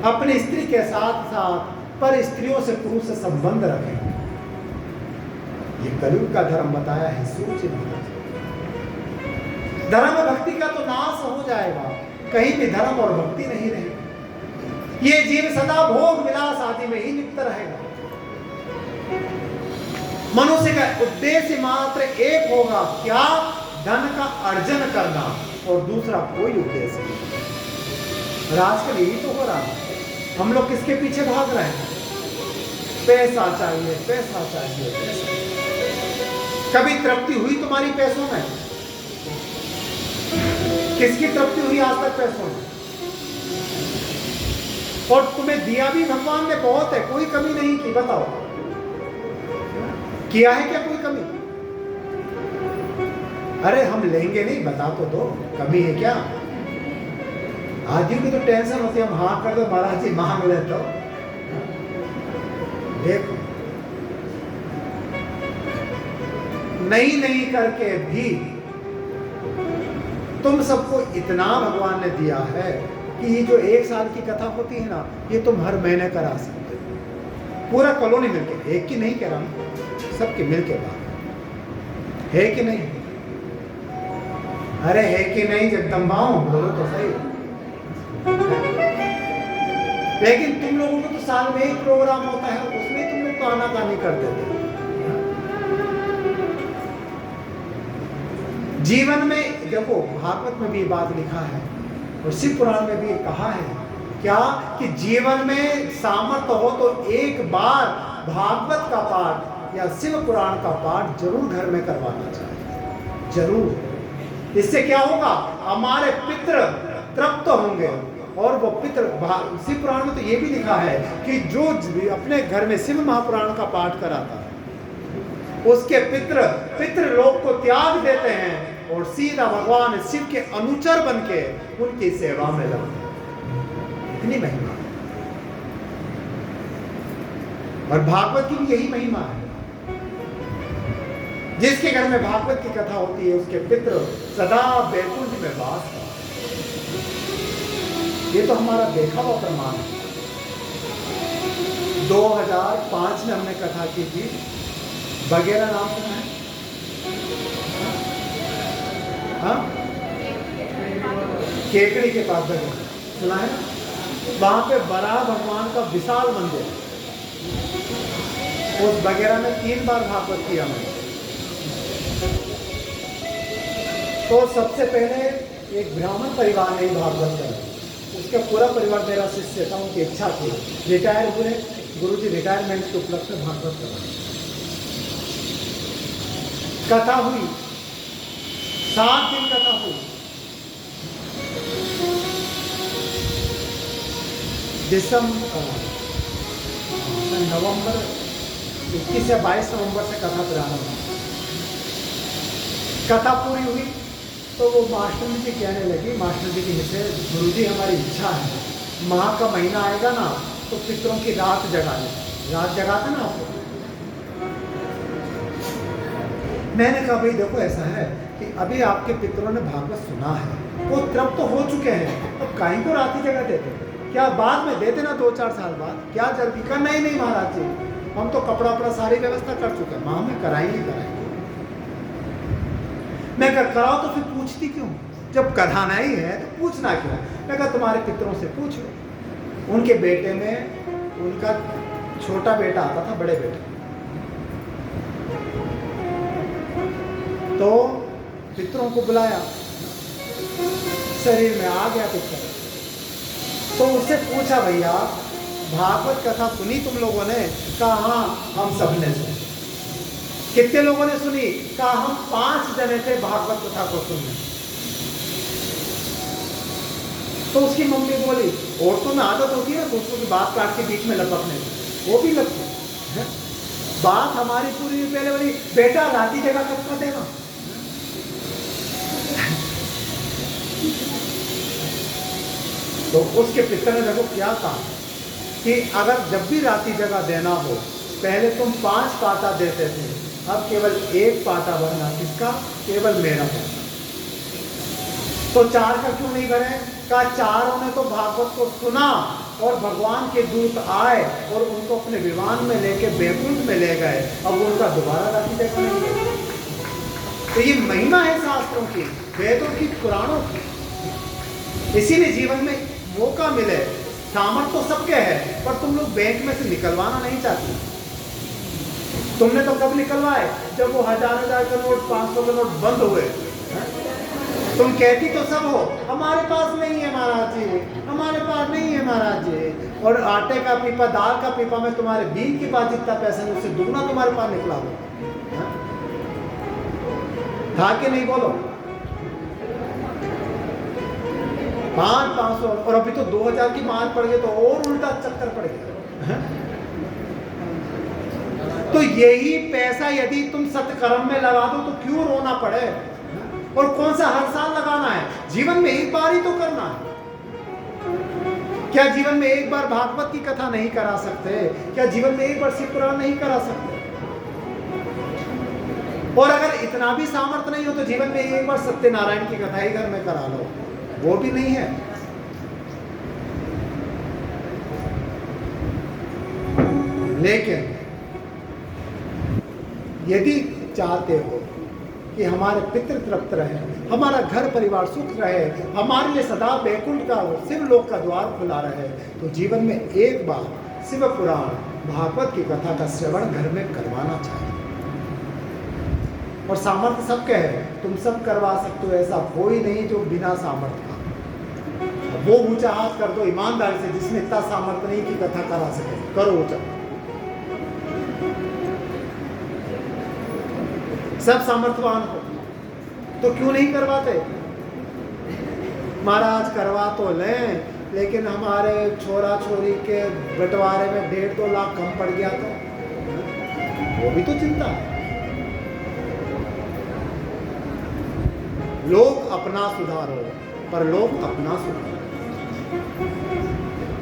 अपनी स्त्री के साथ साथ पर स्त्रियों से पुरुष से संबंध रखें। ये कलयुग का धर्म बताया है। सोच धर्म भक्ति का तो नाश हो जाएगा, कहीं भी धर्म और भक्ति नहीं रहेगी। ये जीव सदा भोग विलास आदि में ही लिप्त रहेगा। मनुष्य का उद्देश्य मात्र एक होगा, क्या? धन का अर्जन करना, और दूसरा कोई उद्देश्य नहीं। और आजकल यही तो हो रहा है। हम लोग किसके पीछे भाग रहे हैं? पैसा चाहिए, पैसा चाहिए, पैसा। कभी तृप्ति हुई तुम्हारी पैसों में? किसकी तृप्ति हुई आज तक पैसों में? और तुम्हें दिया भी भगवान ने बहुत है, कोई कमी नहीं की। बताओ, किया है क्या कोई कमी? अरे हम लेंगे नहीं, बता तो दो, कमी है क्या? आदमी की तो टेंशन होती है, हम हाँ कर दो महाराज जी, मांग ले तो। देखो, नहीं नहीं करके भी तुम सबको इतना भगवान ने दिया है कि ये जो 1 साल की कथा होती है ना, ये तुम हर महीने करा सकते हो। पूरा कॉलोनी मिलके, एक की नहीं कह रहा हूं, सबके मिलके बात है कि नहीं? अरे है कि नहीं जगदम्बाओं, बोलो तो सही। लेकिन तुम लोगों को तो साल में एक प्रोग्राम होता है, उसमें तुम लोग तो आनाकानी कर देते हो। जीवन में देखो, भागवत में भी बात लिखा है और शिव पुराण में भी कहा है, क्या? कि जीवन में सामर्थ्य हो तो एक बार भागवत का पाठ या शिव पुराण का पाठ जरूर घर में करवाना चाहिए, जरूर। इससे क्या होगा? हमारे पितृ तृप्त होंगे। और वो पितृ, शिव पुराण में तो ये भी लिखा है कि जो अपने घर में शिव महापुराण का पाठ कराता है, उसके पितृ लोक को त्याग देते हैं और सीधा भगवान शिव के अनुचर बन के उनकी सेवा में लगते हैं। इतनी महिमा है। और भागवत की भी यही महिमा है। जिसके घर में भागवत की कथा होती है, उसके पितृ सदा वैकुंठ में वास करते हैं। ये तो हमारा देखा हुआ प्रमाण है। 2005 में हमने कथा की थी, बगेरा नाम सुना है? हाँ, केकड़ी के पास बगेरा सुना है? वहां पे बराह भगवान का विशाल मंदिर, उस बगेरा में 3 बार भागवत किया मैंने। तो सबसे पहले एक ब्राह्मण परिवार ने भागवत करा, उसका पूरा परिवार मेरा शिष्य था, उनकी इच्छा थी, रिटायर हुए गुरुजी, रिटायरमेंट के उपलक्ष्य में भागवत करा। कथा हुई, 7 दिन कथा हुई। नवंबर 21 या 22 नवंबर से कथा प्रारंभ हुई। कथा पूरी हुई तो वो मास्टर जी कहने लगी, मास्टर जी की मुझसे, गुरुजी हमारी इच्छा है, माह का महीना आएगा ना तो पितरों की रात जगाने। रात जगाते ना आपको? मैंने कहा भाई देखो, ऐसा है कि अभी आपके पितरों ने भागवत सुना है, वो तृप्त तो हो चुके हैं, अब काहे को रात ही जगह देते? क्या बाद में देते ना 2-4 साल बाद, क्या जल्दी? का नहीं नहीं महाराज जी, हम तो कपड़ा वपड़ा सारी व्यवस्था कर चुके हैं, माह में कराएंगे। मैं कहा कराओ तो फिर पूछती क्यों? जब कराना ही है तो पूछना क्यों? मैं कहा तुम्हारे पितरों से पूछ लो। उनके बेटे में उनका छोटा बेटा आता था, बड़े बेटे, तो पितरों को बुलाया, शरीर में आ गया पितर। तो उससे पूछा, भैया भागवत कथा सुनी तुम लोगों ने? कहा हाँ, हम सब ने सुनी। कितने लोगों ने सुनी? कहा हम 5 जने थे भागवत कथा को सुनने। तो उसकी मम्मी बोली, औरतों में आदत होती है दोस्तों की बात काट के बीच में लपकने, वो भी लगती है। बात हमारी पूरी पहले बोली, बेटा राती जगह कब का देना? तो उसके पिता ने देखो क्या कहा कि अगर जब भी राती जगह देना हो, पहले तुम 5 पाता देते थे, अब केवल 1 पाता भरना। किसका? केवल मेरा पाता। तो 4 का क्यों नहीं भरे? कहा 4 ने तो भागवत को सुना और भगवान के दूत आए और उनको अपने विमान में लेके बैकुंठ में ले गए, अब वो उनका दोबारा राशि देखा नहीं गए। तो ये महिमा है शास्त्रों की, वेदों की, पुराणों की। इसीलिए जीवन में मौका मिले, सामर्थ तो सबके है, पर तुम लोग बैंक में से निकलवाना नहीं चाहते। तुमने तो कब निकलवाए? जब वो 1000 का नोट, 500 का नोट बंद हुए। तुम कहती तो सब हो, हमारे पास नहीं है महाराज जी, हमारे पास नहीं है महाराज जी। और आटे का पीपा, दाल का पीपा में तुम्हारे बीन के पास जितना पैसा है उससे दुगना तुम्हारे पास निकला हो। था कि नहीं बोलो? 500 और अभी तो 2000 की मार पड़ गई तो और उल्टा चक्कर पड़ गया। तो यही पैसा यदि तुम सत्कर्म में लगा दो तो क्यों रोना पड़े? और कौन सा हर साल लगाना है? जीवन में एक बार ही तो करना है। क्या जीवन में एक बार भागवत की कथा नहीं करा सकते? क्या जीवन में एक बार शिव पुराण नहीं करा सकते? और अगर इतना भी सामर्थ्य नहीं हो तो जीवन में एक बार सत्यनारायण की कथा ही घर में करा लो, वो भी नहीं है। लेकिन यदि चाहते हो कि हमारे पितृ तृप्त रहे, हमारा घर परिवार सुख रहे, हमारे लिए सदा बैकुंठ का शिव लोक का द्वार खुला रहे, तो जीवन में एक बार शिव पुराण भागवत की कथा का श्रवण घर में करवाना चाहिए। और सामर्थ्य सबके है, तुम सब करवा सकते हो, ऐसा कोई नहीं जो बिना सामर्थ्य का। वो ऊंचा हाथ कर दो ईमानदारी से, जिसमें इतना सामर्थ्य नहीं कि कथा करा सके, करो ऊंचा। सब सामर्थ्यवान हो तो क्यों नहीं करवाते? महाराज करवा तो लें, लेकिन हमारे छोरा छोरी के बंटवारे में 1.5-2 लाख कम पड़ गया तो वो भी तो चिंता है। लोग अपना सुधारो, पर लोग अपना सुधारो।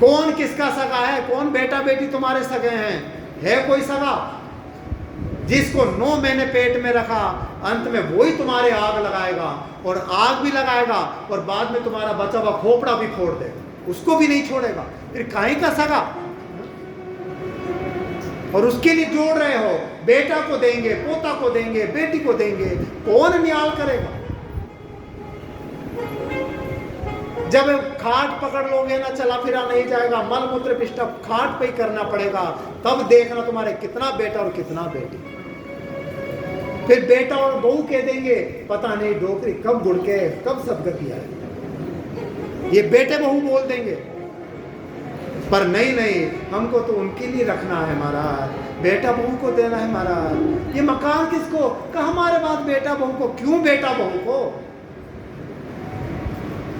कौन किसका सगा है? कौन बेटा बेटी तुम्हारे सगे हैं? है कोई सगा? जिसको 9 महीने पेट में रखा, अंत में वही तुम्हारे आग लगाएगा, और आग भी लगाएगा और बाद में तुम्हारा बचा हुआ खोपड़ा भी फोड़ देगा, उसको भी नहीं छोड़ेगा। फिर काहे का सगा? और उसके लिए जोड़ रहे हो, बेटा को देंगे, पोता को देंगे, बेटी को देंगे, कौन न्याय करेगा? जब खाट पकड़ लोगे ना, चला फिरा नहीं जाएगा, मल मूत्र पिष्टप खाट पे ही करना पड़ेगा, तब देखना तुम्हारे कितना बेटा और कितना बेटी। फिर बेटा और बहू कह देंगे, पता नहीं डोकरी कब गुड़के, कब सदगति आए, ये बेटे बहू बोल देंगे। पर नहीं नहीं, हमको तो उनके लिए रखना है महाराज, बेटा बहू को देना है महाराज। ये मकान किसको? कहा हमारे पास बेटा बहू को। क्यों बेटा बहू को?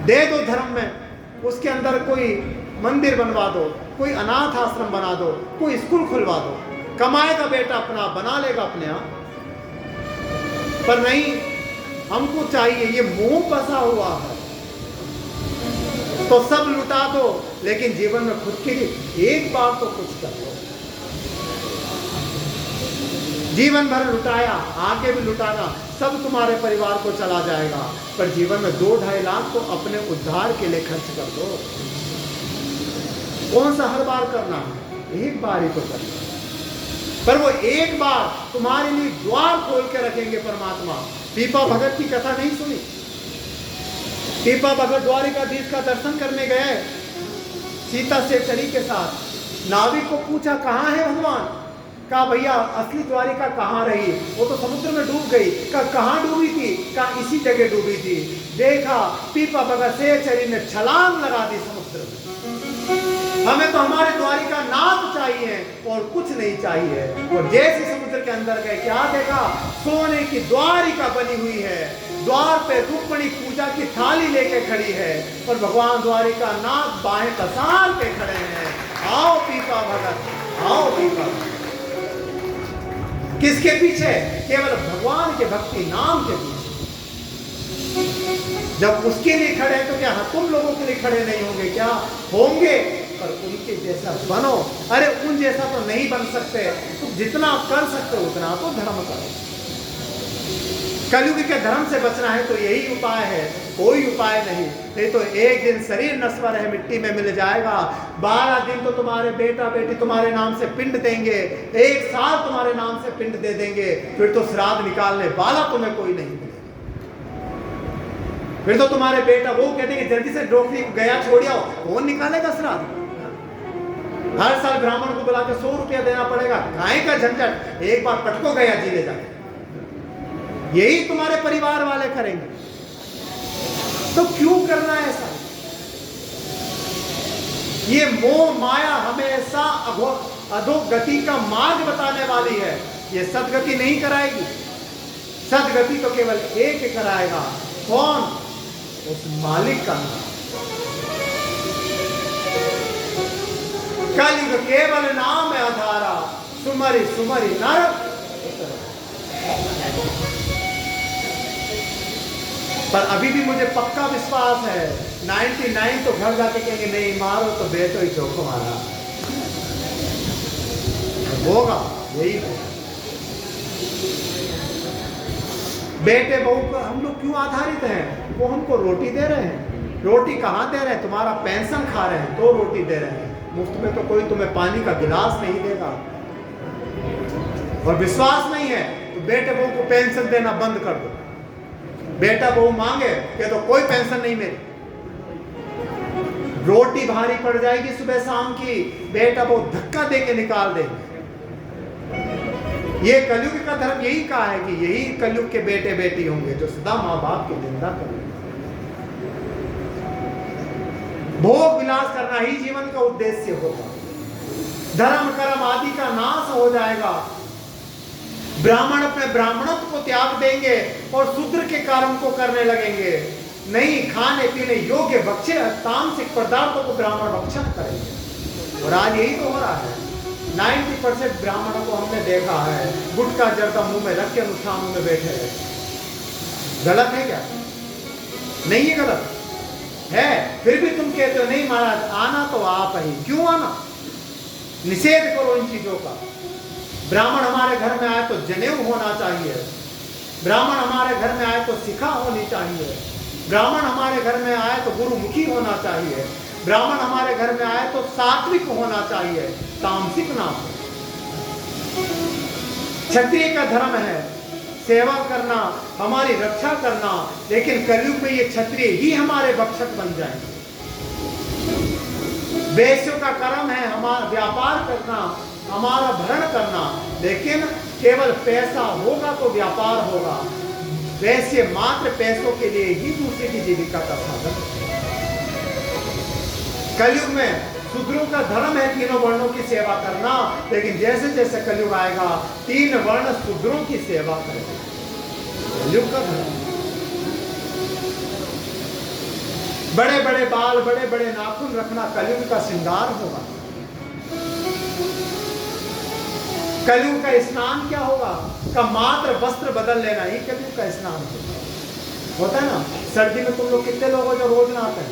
दे दो धर्म में, उसके अंदर कोई मंदिर बनवा दो, कोई अनाथ आश्रम बना दो, कोई स्कूल खुलवा दो, कमाएगा बेटा अपना, बना लेगा अपने आप। पर नहीं, हमको चाहिए, ये मोह फंसा हुआ है तो सब लुटा दो, लेकिन जीवन में खुद के लिए एक बार तो कुछ कर लो। जीवन भर लुटाया, आगे भी लुटाना, सब तुम्हारे परिवार को चला जाएगा, पर जीवन में 2-2.5 लाख तो अपने उद्धार के लिए खर्च कर दो। कौन सा हर बार करना है? एक बार ही तो करना। पर वो एक बार तुम्हारे लिए द्वार खोल के रखेंगे परमात्मा। पीपा भगत की कथा नहीं सुनी? पीपा भगत द्वारिकाधीश का दर्शन करने गए सीता से चली के साथ। नाविक को पूछा कहाँ है भगवान? कहा भैया असली द्वारिका कहाँ रही? वो तो समुद्र में डूब गई। कहा कहाँ डूबी थी? कहा इसी जगह डूबी थी। देखा पीपा भगत से चरी ने छलांग लगा दी समुद्र में। हमें तो हमारे द्वारिका नाथ चाहिए और कुछ नहीं चाहिए। और जैसे समुद्र के अंदर गए, क्या देखा? सोने की द्वारिका बनी हुई है, द्वार पे रुक्मिणी पूजा की थाली लेके खड़ी है और भगवान द्वारिका नाथ बाहें पसार के खड़े हैं। आओ पीपा भगत, आओ पीपा। किसके पीछे? केवल भगवान के भक्ति नाम के पीछे। जब उसके लिए खड़े हैं तो क्या तुम लोगों के लिए खड़े नहीं होंगे? क्या होंगे, पर उनके जैसा बनो। अरे उन जैसा तो नहीं बन सकते, तुम जितना कर सकते हो उतना तो धर्म करो। कलयुग के धर्म से बचना है तो यही उपाय है, कोई उपाय नहीं तो एक दिन शरीर नश्वर है, मिट्टी में मिल जाएगा। 12 दिन तो तुम्हारे बेटा बेटी तुम्हारे नाम से पिंड देंगे, 1 साल तुम्हारे नाम से पिंड दे देंगे, फिर तो श्राद्ध निकालने वाला तुम्हें कोई नहीं मिलेगा। फिर तो तुम्हारे बेटा वो कहते हैं जल्दी से डॉक्टरी गया छोड़ आओ, कौन निकालेगा श्राद्ध? हर साल ब्राह्मण को बुला के 100 रुपया देना पड़ेगा, गाय का झंझट, एक बार पटको गया जी ले जाके। यही तुम्हारे परिवार वाले करेंगे, तो क्यों करना है ऐसा? ये मोह माया हमेशा अधोगति का मार्ग बताने वाली है, ये सदगति नहीं कराएगी। सदगति तो केवल एक कराएगा, कौन? उस मालिक का नाम। कलयुग केवल नाम है आधारा, सुमरि सुमरि नर। पर अभी भी मुझे पक्का विश्वास है 99 तो घर जाके कहेंगे नहीं मारो तो बेटो ही चौको मारा होगा, यही होगा। बेटे बहू पर हम लोग क्यों आधारित हैं? वो हमको रोटी दे रहे हैं, रोटी कहाँ दे रहे हैं? तुम्हारा पेंशन खा रहे हैं तो रोटी दे रहे हैं, मुफ्त में तो कोई तुम्हें पानी का गिलास नहीं देगा। और विश्वास नहीं है तो बेटे बहू को पेंशन देना बंद कर दो। बेटा बहू मांगे कि तो कोई पेंशन नहीं मेरी, रोटी भारी पड़ जाएगी सुबह शाम की, बेटा बहू धक्का दे के निकाल देंगे। ये कलयुग का धर्म यही कहा है कि यही कलयुग के बेटे बेटी होंगे जो सदा माँ बाप की निंदा करेंगे। भोग विलास करना ही जीवन का उद्देश्य होगा। धर्म कर्म आदि का नाश हो जाएगा। ब्राह्मण अपने ब्राह्मणत्व को त्याग देंगे और शूद्र के कर्म को करने लगेंगे। नहीं खाने पीने योग्य भक्ष्य तामसिक पदार्थों को ब्राह्मण भक्षण करेंगे। और आज यही तो हो रहा है। 90% ब्राह्मणों को हमने देखा है गुटखा जर्दा मुंह में रख के अनुष्ठानों में बैठे हैं। गलत है क्या? नहीं है गलत है, फिर भी तुम कहते हो नहीं महाराज आना तो आप ही। क्यों आना? निषेध करो इन चीजों का। ब्राह्मण हमारे घर में आए तो जनेऊ होना चाहिए, ब्राह्मण हमारे घर में आए तो शिखा होनी चाहिए, ब्राह्मण हमारे घर में आए तो गुरुमुखी होना चाहिए, ब्राह्मण हमारे घर में आए तो सात्विक होना चाहिए, तामसिक ना हो। क्षत्रिय का धर्म है सेवा करना, हमारी रक्षा करना, लेकिन कलयुग में ये क्षत्रिय ही हमारे भक्षक बन जाएंगे। वैश्यों का कर्म है हमारा व्यापार करना, हमारा भरण करना, लेकिन केवल पैसा होगा तो व्यापार होगा। वैश्य मात्र पैसों के लिए ही दूसरे की जीविका का साधन। कलयुग में शूद्रों का धर्म है तीनों वर्णों की सेवा करना, लेकिन जैसे जैसे कलयुग आएगा 3 वर्ण शूद्रों की सेवा करेंगे। कलयुग का धर्म बड़े बड़े बाल बड़े बड़े नाखून रखना कलयुग का श्रृंगार होगा। कलयुग का स्नान क्या होगा? का मात्र वस्त्र बदल लेना ही कलयुग का स्नान होता है ना। सर्दी में तुम लोग कितने लोग हो जो रोज नहाते हैं?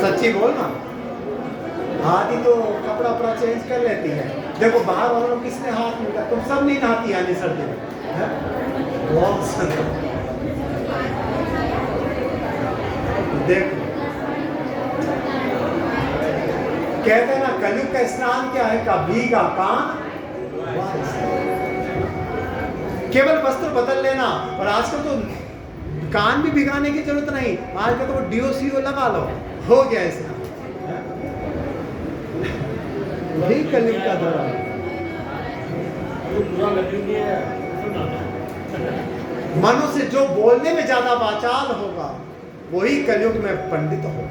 सच्ची बोलना। आधी तो कपड़ा अपना चेंज कर लेती है। देखो बाहर वालों लोग किसने हाथ मिला, तुम सब नहीं नहाती यानी सर्दी में। देखो कहते हैं ना कलयुग का स्नान क्या है? का भीगा कान केवल वस्त्र बदल लेना। और आजकल तो कान भी भिगाने की जरूरत नहीं, आजकल तो डीओसीओ लगा लो, हो गया स्नान। वही कलयुग का धर्म। मनुष्य जो बोलने में ज्यादा वाचाल होगा वही कलयुग में पंडित होगा।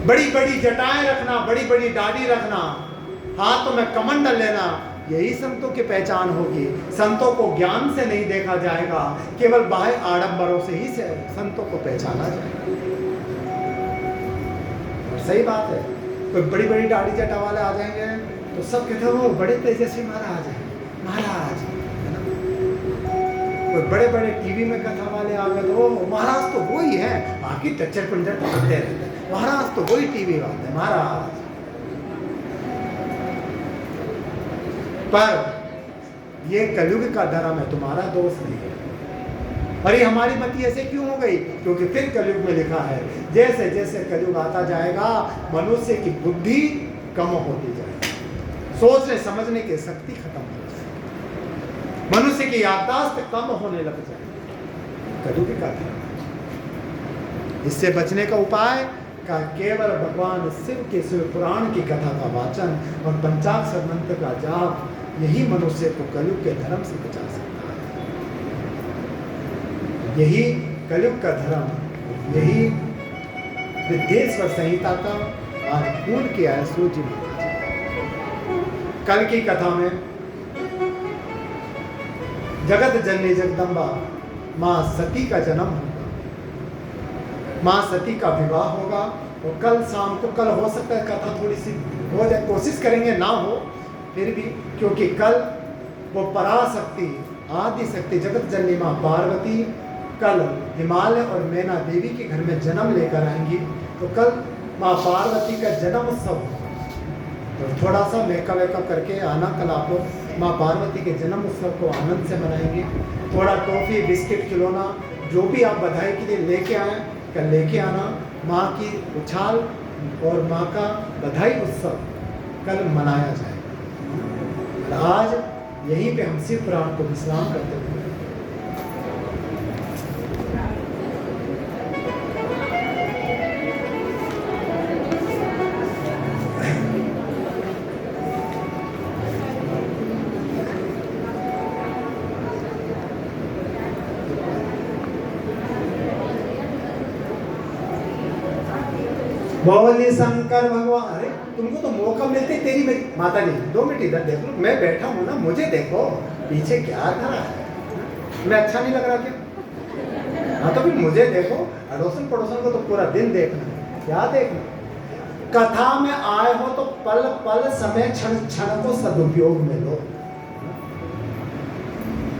बड़ी बड़ी जटाएं रखना, बड़ी बड़ी दाढ़ी रखना, हाथों में कमंडल लेना, यही संतों की पहचान होगी। संतों को ज्ञान से नहीं देखा जाएगा, केवल बाह्य आडंबरों से ही संतों को पहचाना जाएगा। सही बात है। कोई बड़ी बड़ी दाढ़ी जटा वाले आ जाएंगे तो सब कहते हैं वो बड़े तेजस्वी महाराज हैं, महाराज है ना। कोई बड़े बड़े टीवी में कथा वाले आ गए तो महाराज तो वही है, बाकी टच्चर पंचर टकते रहते हैं, महाराज तो वही टीवी वाले हैं महाराज। पर ये कलयुग का धर्म है, तुम्हारा दोष नहीं है। और ये हमारी मति ऐसे क्यों हो गई? क्योंकि फिर कलयुग में लिखा है जैसे जैसे कलयुग आता जाएगा मनुष्य की बुद्धि कम होती जाएगी, सोचने समझने की शक्ति खत्म हो जाएगी, मनुष्य की याददाश्त कम होने लग जाएगी। कलयुग का धर्म। इससे बचने का उपाय का केवल भगवान शिव के शिव पुराण की कथा का वाचन और पंचाक्षर मंत्र का जाप, यही मनुष्य को कलयुग के धर्म से बचा सकता है। यही कलयुग का धर्म, यही विद्येश्वर संहिता का आज पूर्ण किया है सूर्य महाराज। कल की कथा में जगत जननी जगदम्बा मां सती का जन्म होगा, मां सती का विवाह होगा। और कल शाम को, कल हो सकता है कथा थोड़ी सी हो जाए, कोशिश करेंगे ना हो फिर भी, क्योंकि कल वो पराशक्ति आदि शक्ति जगत जननी मां पार्वती कल हिमालय और मैना देवी के घर में जन्म लेकर आएंगी। तो कल मां पार्वती का जन्म उत्सव होगा, तो थोड़ा सा मेकअप करके आना। कल आप लोग मां पार्वती के जन्म उत्सव को आनंद से मनाएंगे। थोड़ा टॉफी बिस्किट खिलौना जो भी आप बधाई के लिए लेके आए कल लेके आना। माँ की उछाल और माँ का बधाई उत्सव कल मनाया जाएगा। आज यहीं पे हम शिव पुराण को विश्राम करते हुए बोले शंकर भगवान। अरे तुमको तो मौका मिलते तेरी मेरी माता जी 2 मिनट इधर देख लो, मैं बैठा हूँ ना, मुझे देखो पीछे क्या खड़ा है, मैं अच्छा नहीं लग रहा क्या? हाँ तो फिर मुझे देखो, अड़ोसन पड़ोसन को तो पूरा दिन देखना है, क्या देखना। कथा में आए हो तो पल पल समय क्षण क्षण को सदुपयोग में लो,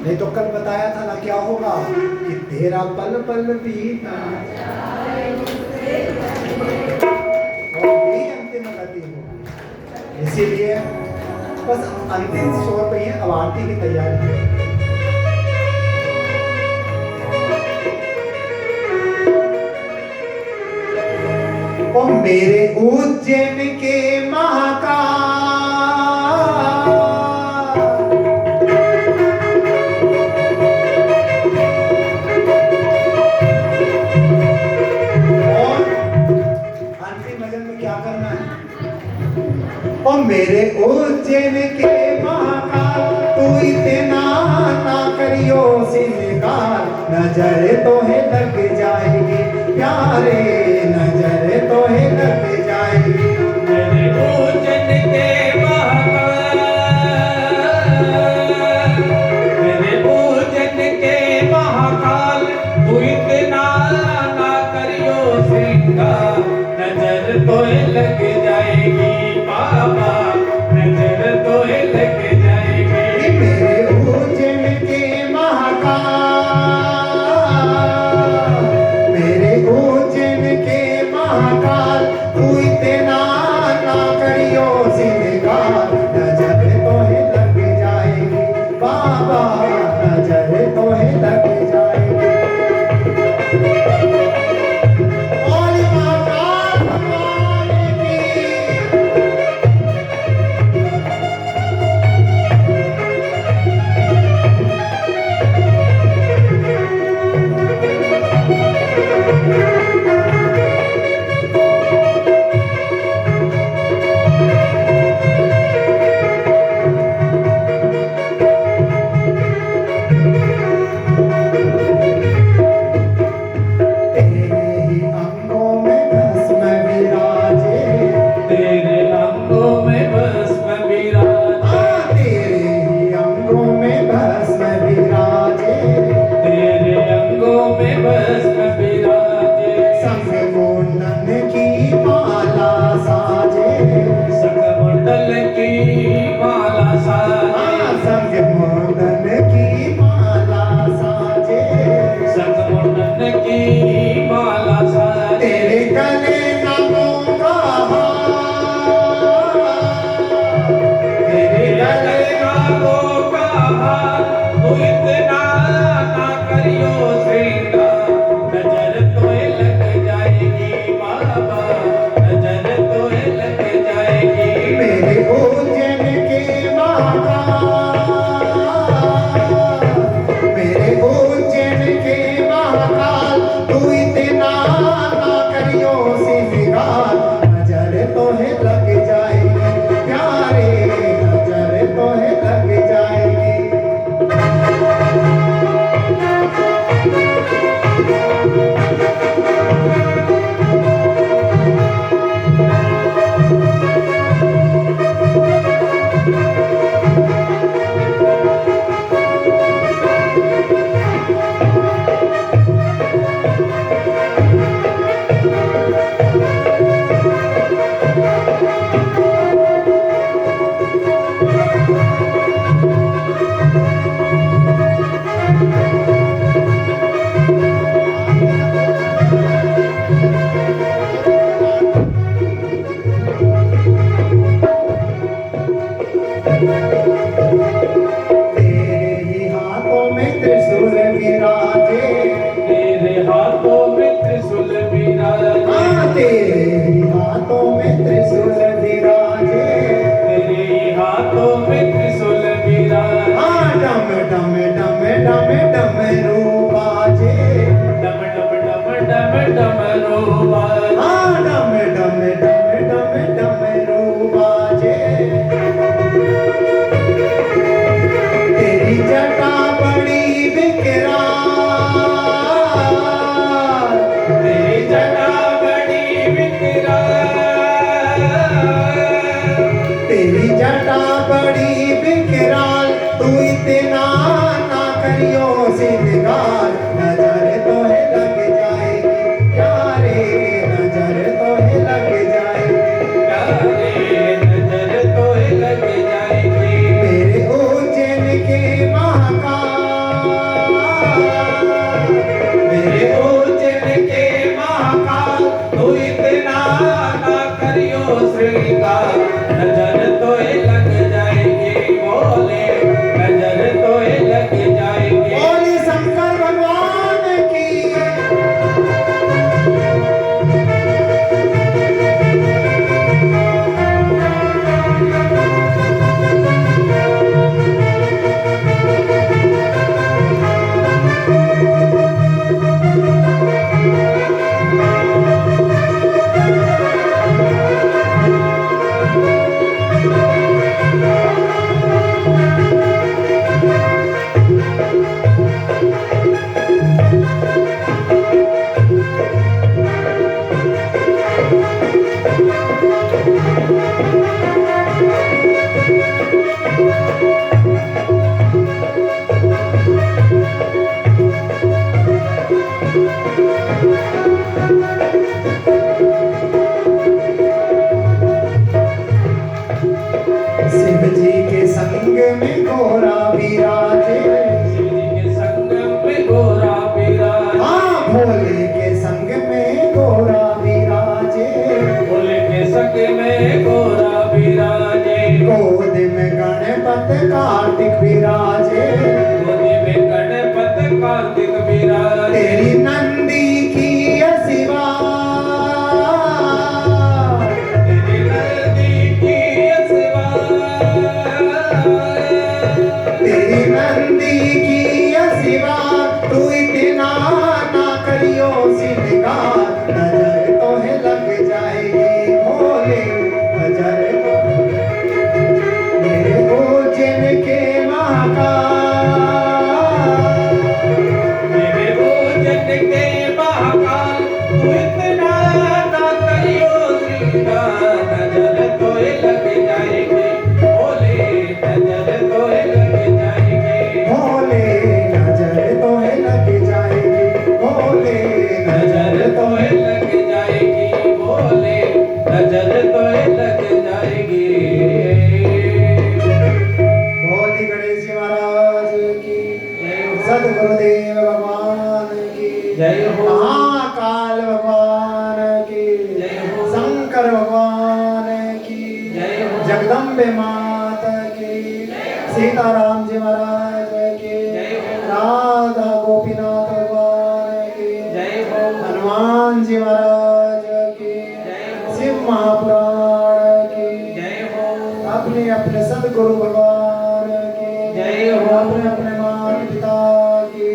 नहीं तो कल बताया था ना क्या होगा कि तेरा पल पल बीता इसीलिए बस अंतिम छोर पे है, अब आरती की तैयारी है। ओ मेरे उज्जैन के महाकाल, और अंतिम भजन में क्या करना है? ओ मेरे उज्जैन के महाकाल, तू इतना ना करियो सिंगार, नजर तो है लग जाएगी प्यारे, नजर तो है लग जाएगी। मेरे उज्जैन के महाकाल, मेरे उज्जैन के महाकाल, तू इतना ना करियो सिंगार, नजर तो है लग जाएगी बाबा, नजर तो लग जाएगी। मेरे उज्जैन के महाकाल, मेरे उज्जैन के सिंगार, नजर तो है लग जाएगी प्यारे, नजर तो है लग जाएगी प्यारे, नजर तो लग जाएगी। मेरे उज्जैन के महाकाल, मेरे उज्जैन के महाकाल, तू इतना ना करियो श्रृंगार, नजर तो लग जाएगी बोले, नजर तो लग जाएगी। बोले शंकर भगवान की। शिव जी के संग में घोड़ा विराजे, शिव जी के संग में घोड़ा विराजे, हाँ भोले के संग में घोड़ा विराजे, भोले के संग में घोड़ा विराजे, गोद में गणपत कार्तिक विराजे, गोदी में गणपत कार्तिक विराजे। तेरी नंदी की शिवा, तेरी नंदी की सेवा, तेरी नंदी की शिवा, तू इतना ना करियो सिंगार, नजर तो है लग जाएगी भोले, नजर तो मेरे उज्जैन के महाकाल, मेरे उज्जैन के महाकाल, तू इतना ना करियो श्रृंगार, नजर तो लग जाएगी बोले, नजर तो लग जाएगी। भोले नजर तो है लग जाएगी, भोले नजर तो लग जाएगी बोले, नजर तो लग जाएगी। भोले गणेश जी महाराज की, सदगुरुदेव भगवान की, जय हो। महाकाल भगवान की, जय हो। शंकर भगवान की, जय हो। जगदम्बे माता की, सीताराम जी महाराज की, जय हो। राधा गोपीनाथ भगवान की, जय हो। हनुमान जी महाराज की, जय हो। शिव महापुराण की, जय हो। अपने अपने सदगुरु भगवान की, जय हो। अपने अपने माता पिता की,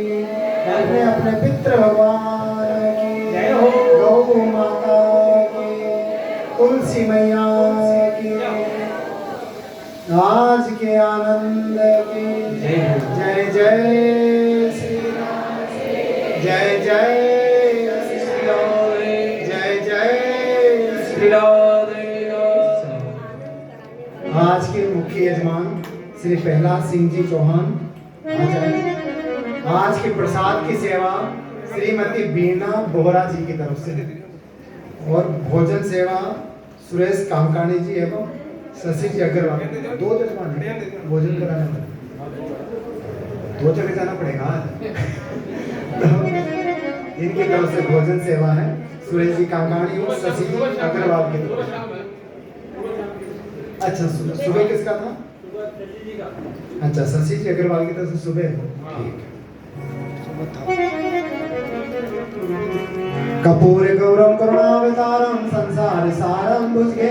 अपने अपने पितृ भगवान की, जय हो। गौ माता की, तुलसी मैया की, आज के आनंद की, जय हो। जय जय श्री राम, जय जय श्री राम, जय जय श्री आज के मुख्य यजमान श्री प्रहलाद सिंह जी चौहान आचार्य, आज के प्रसाद की सेवा श्रीमती बीना बोहरा जी की तरफ से, और भोजन सेवा सुरेश कामकानी जी एवं शशि जी अग्रवाल, दो यजमान हैं, भोजन कराने में दो जगह जाना पड़ेगा तो इनकी तरफ से भोजन सेवा है सुरेश जी कामकानी और शशि जी अग्रवाल की तरफ से। अच्छा सुबह किसका था? अच्छा शशि जी अग्रवाल की तरफ से सुबह, ठीक है। कपूर गौरम करुणावतारम संसार सारम भुजगे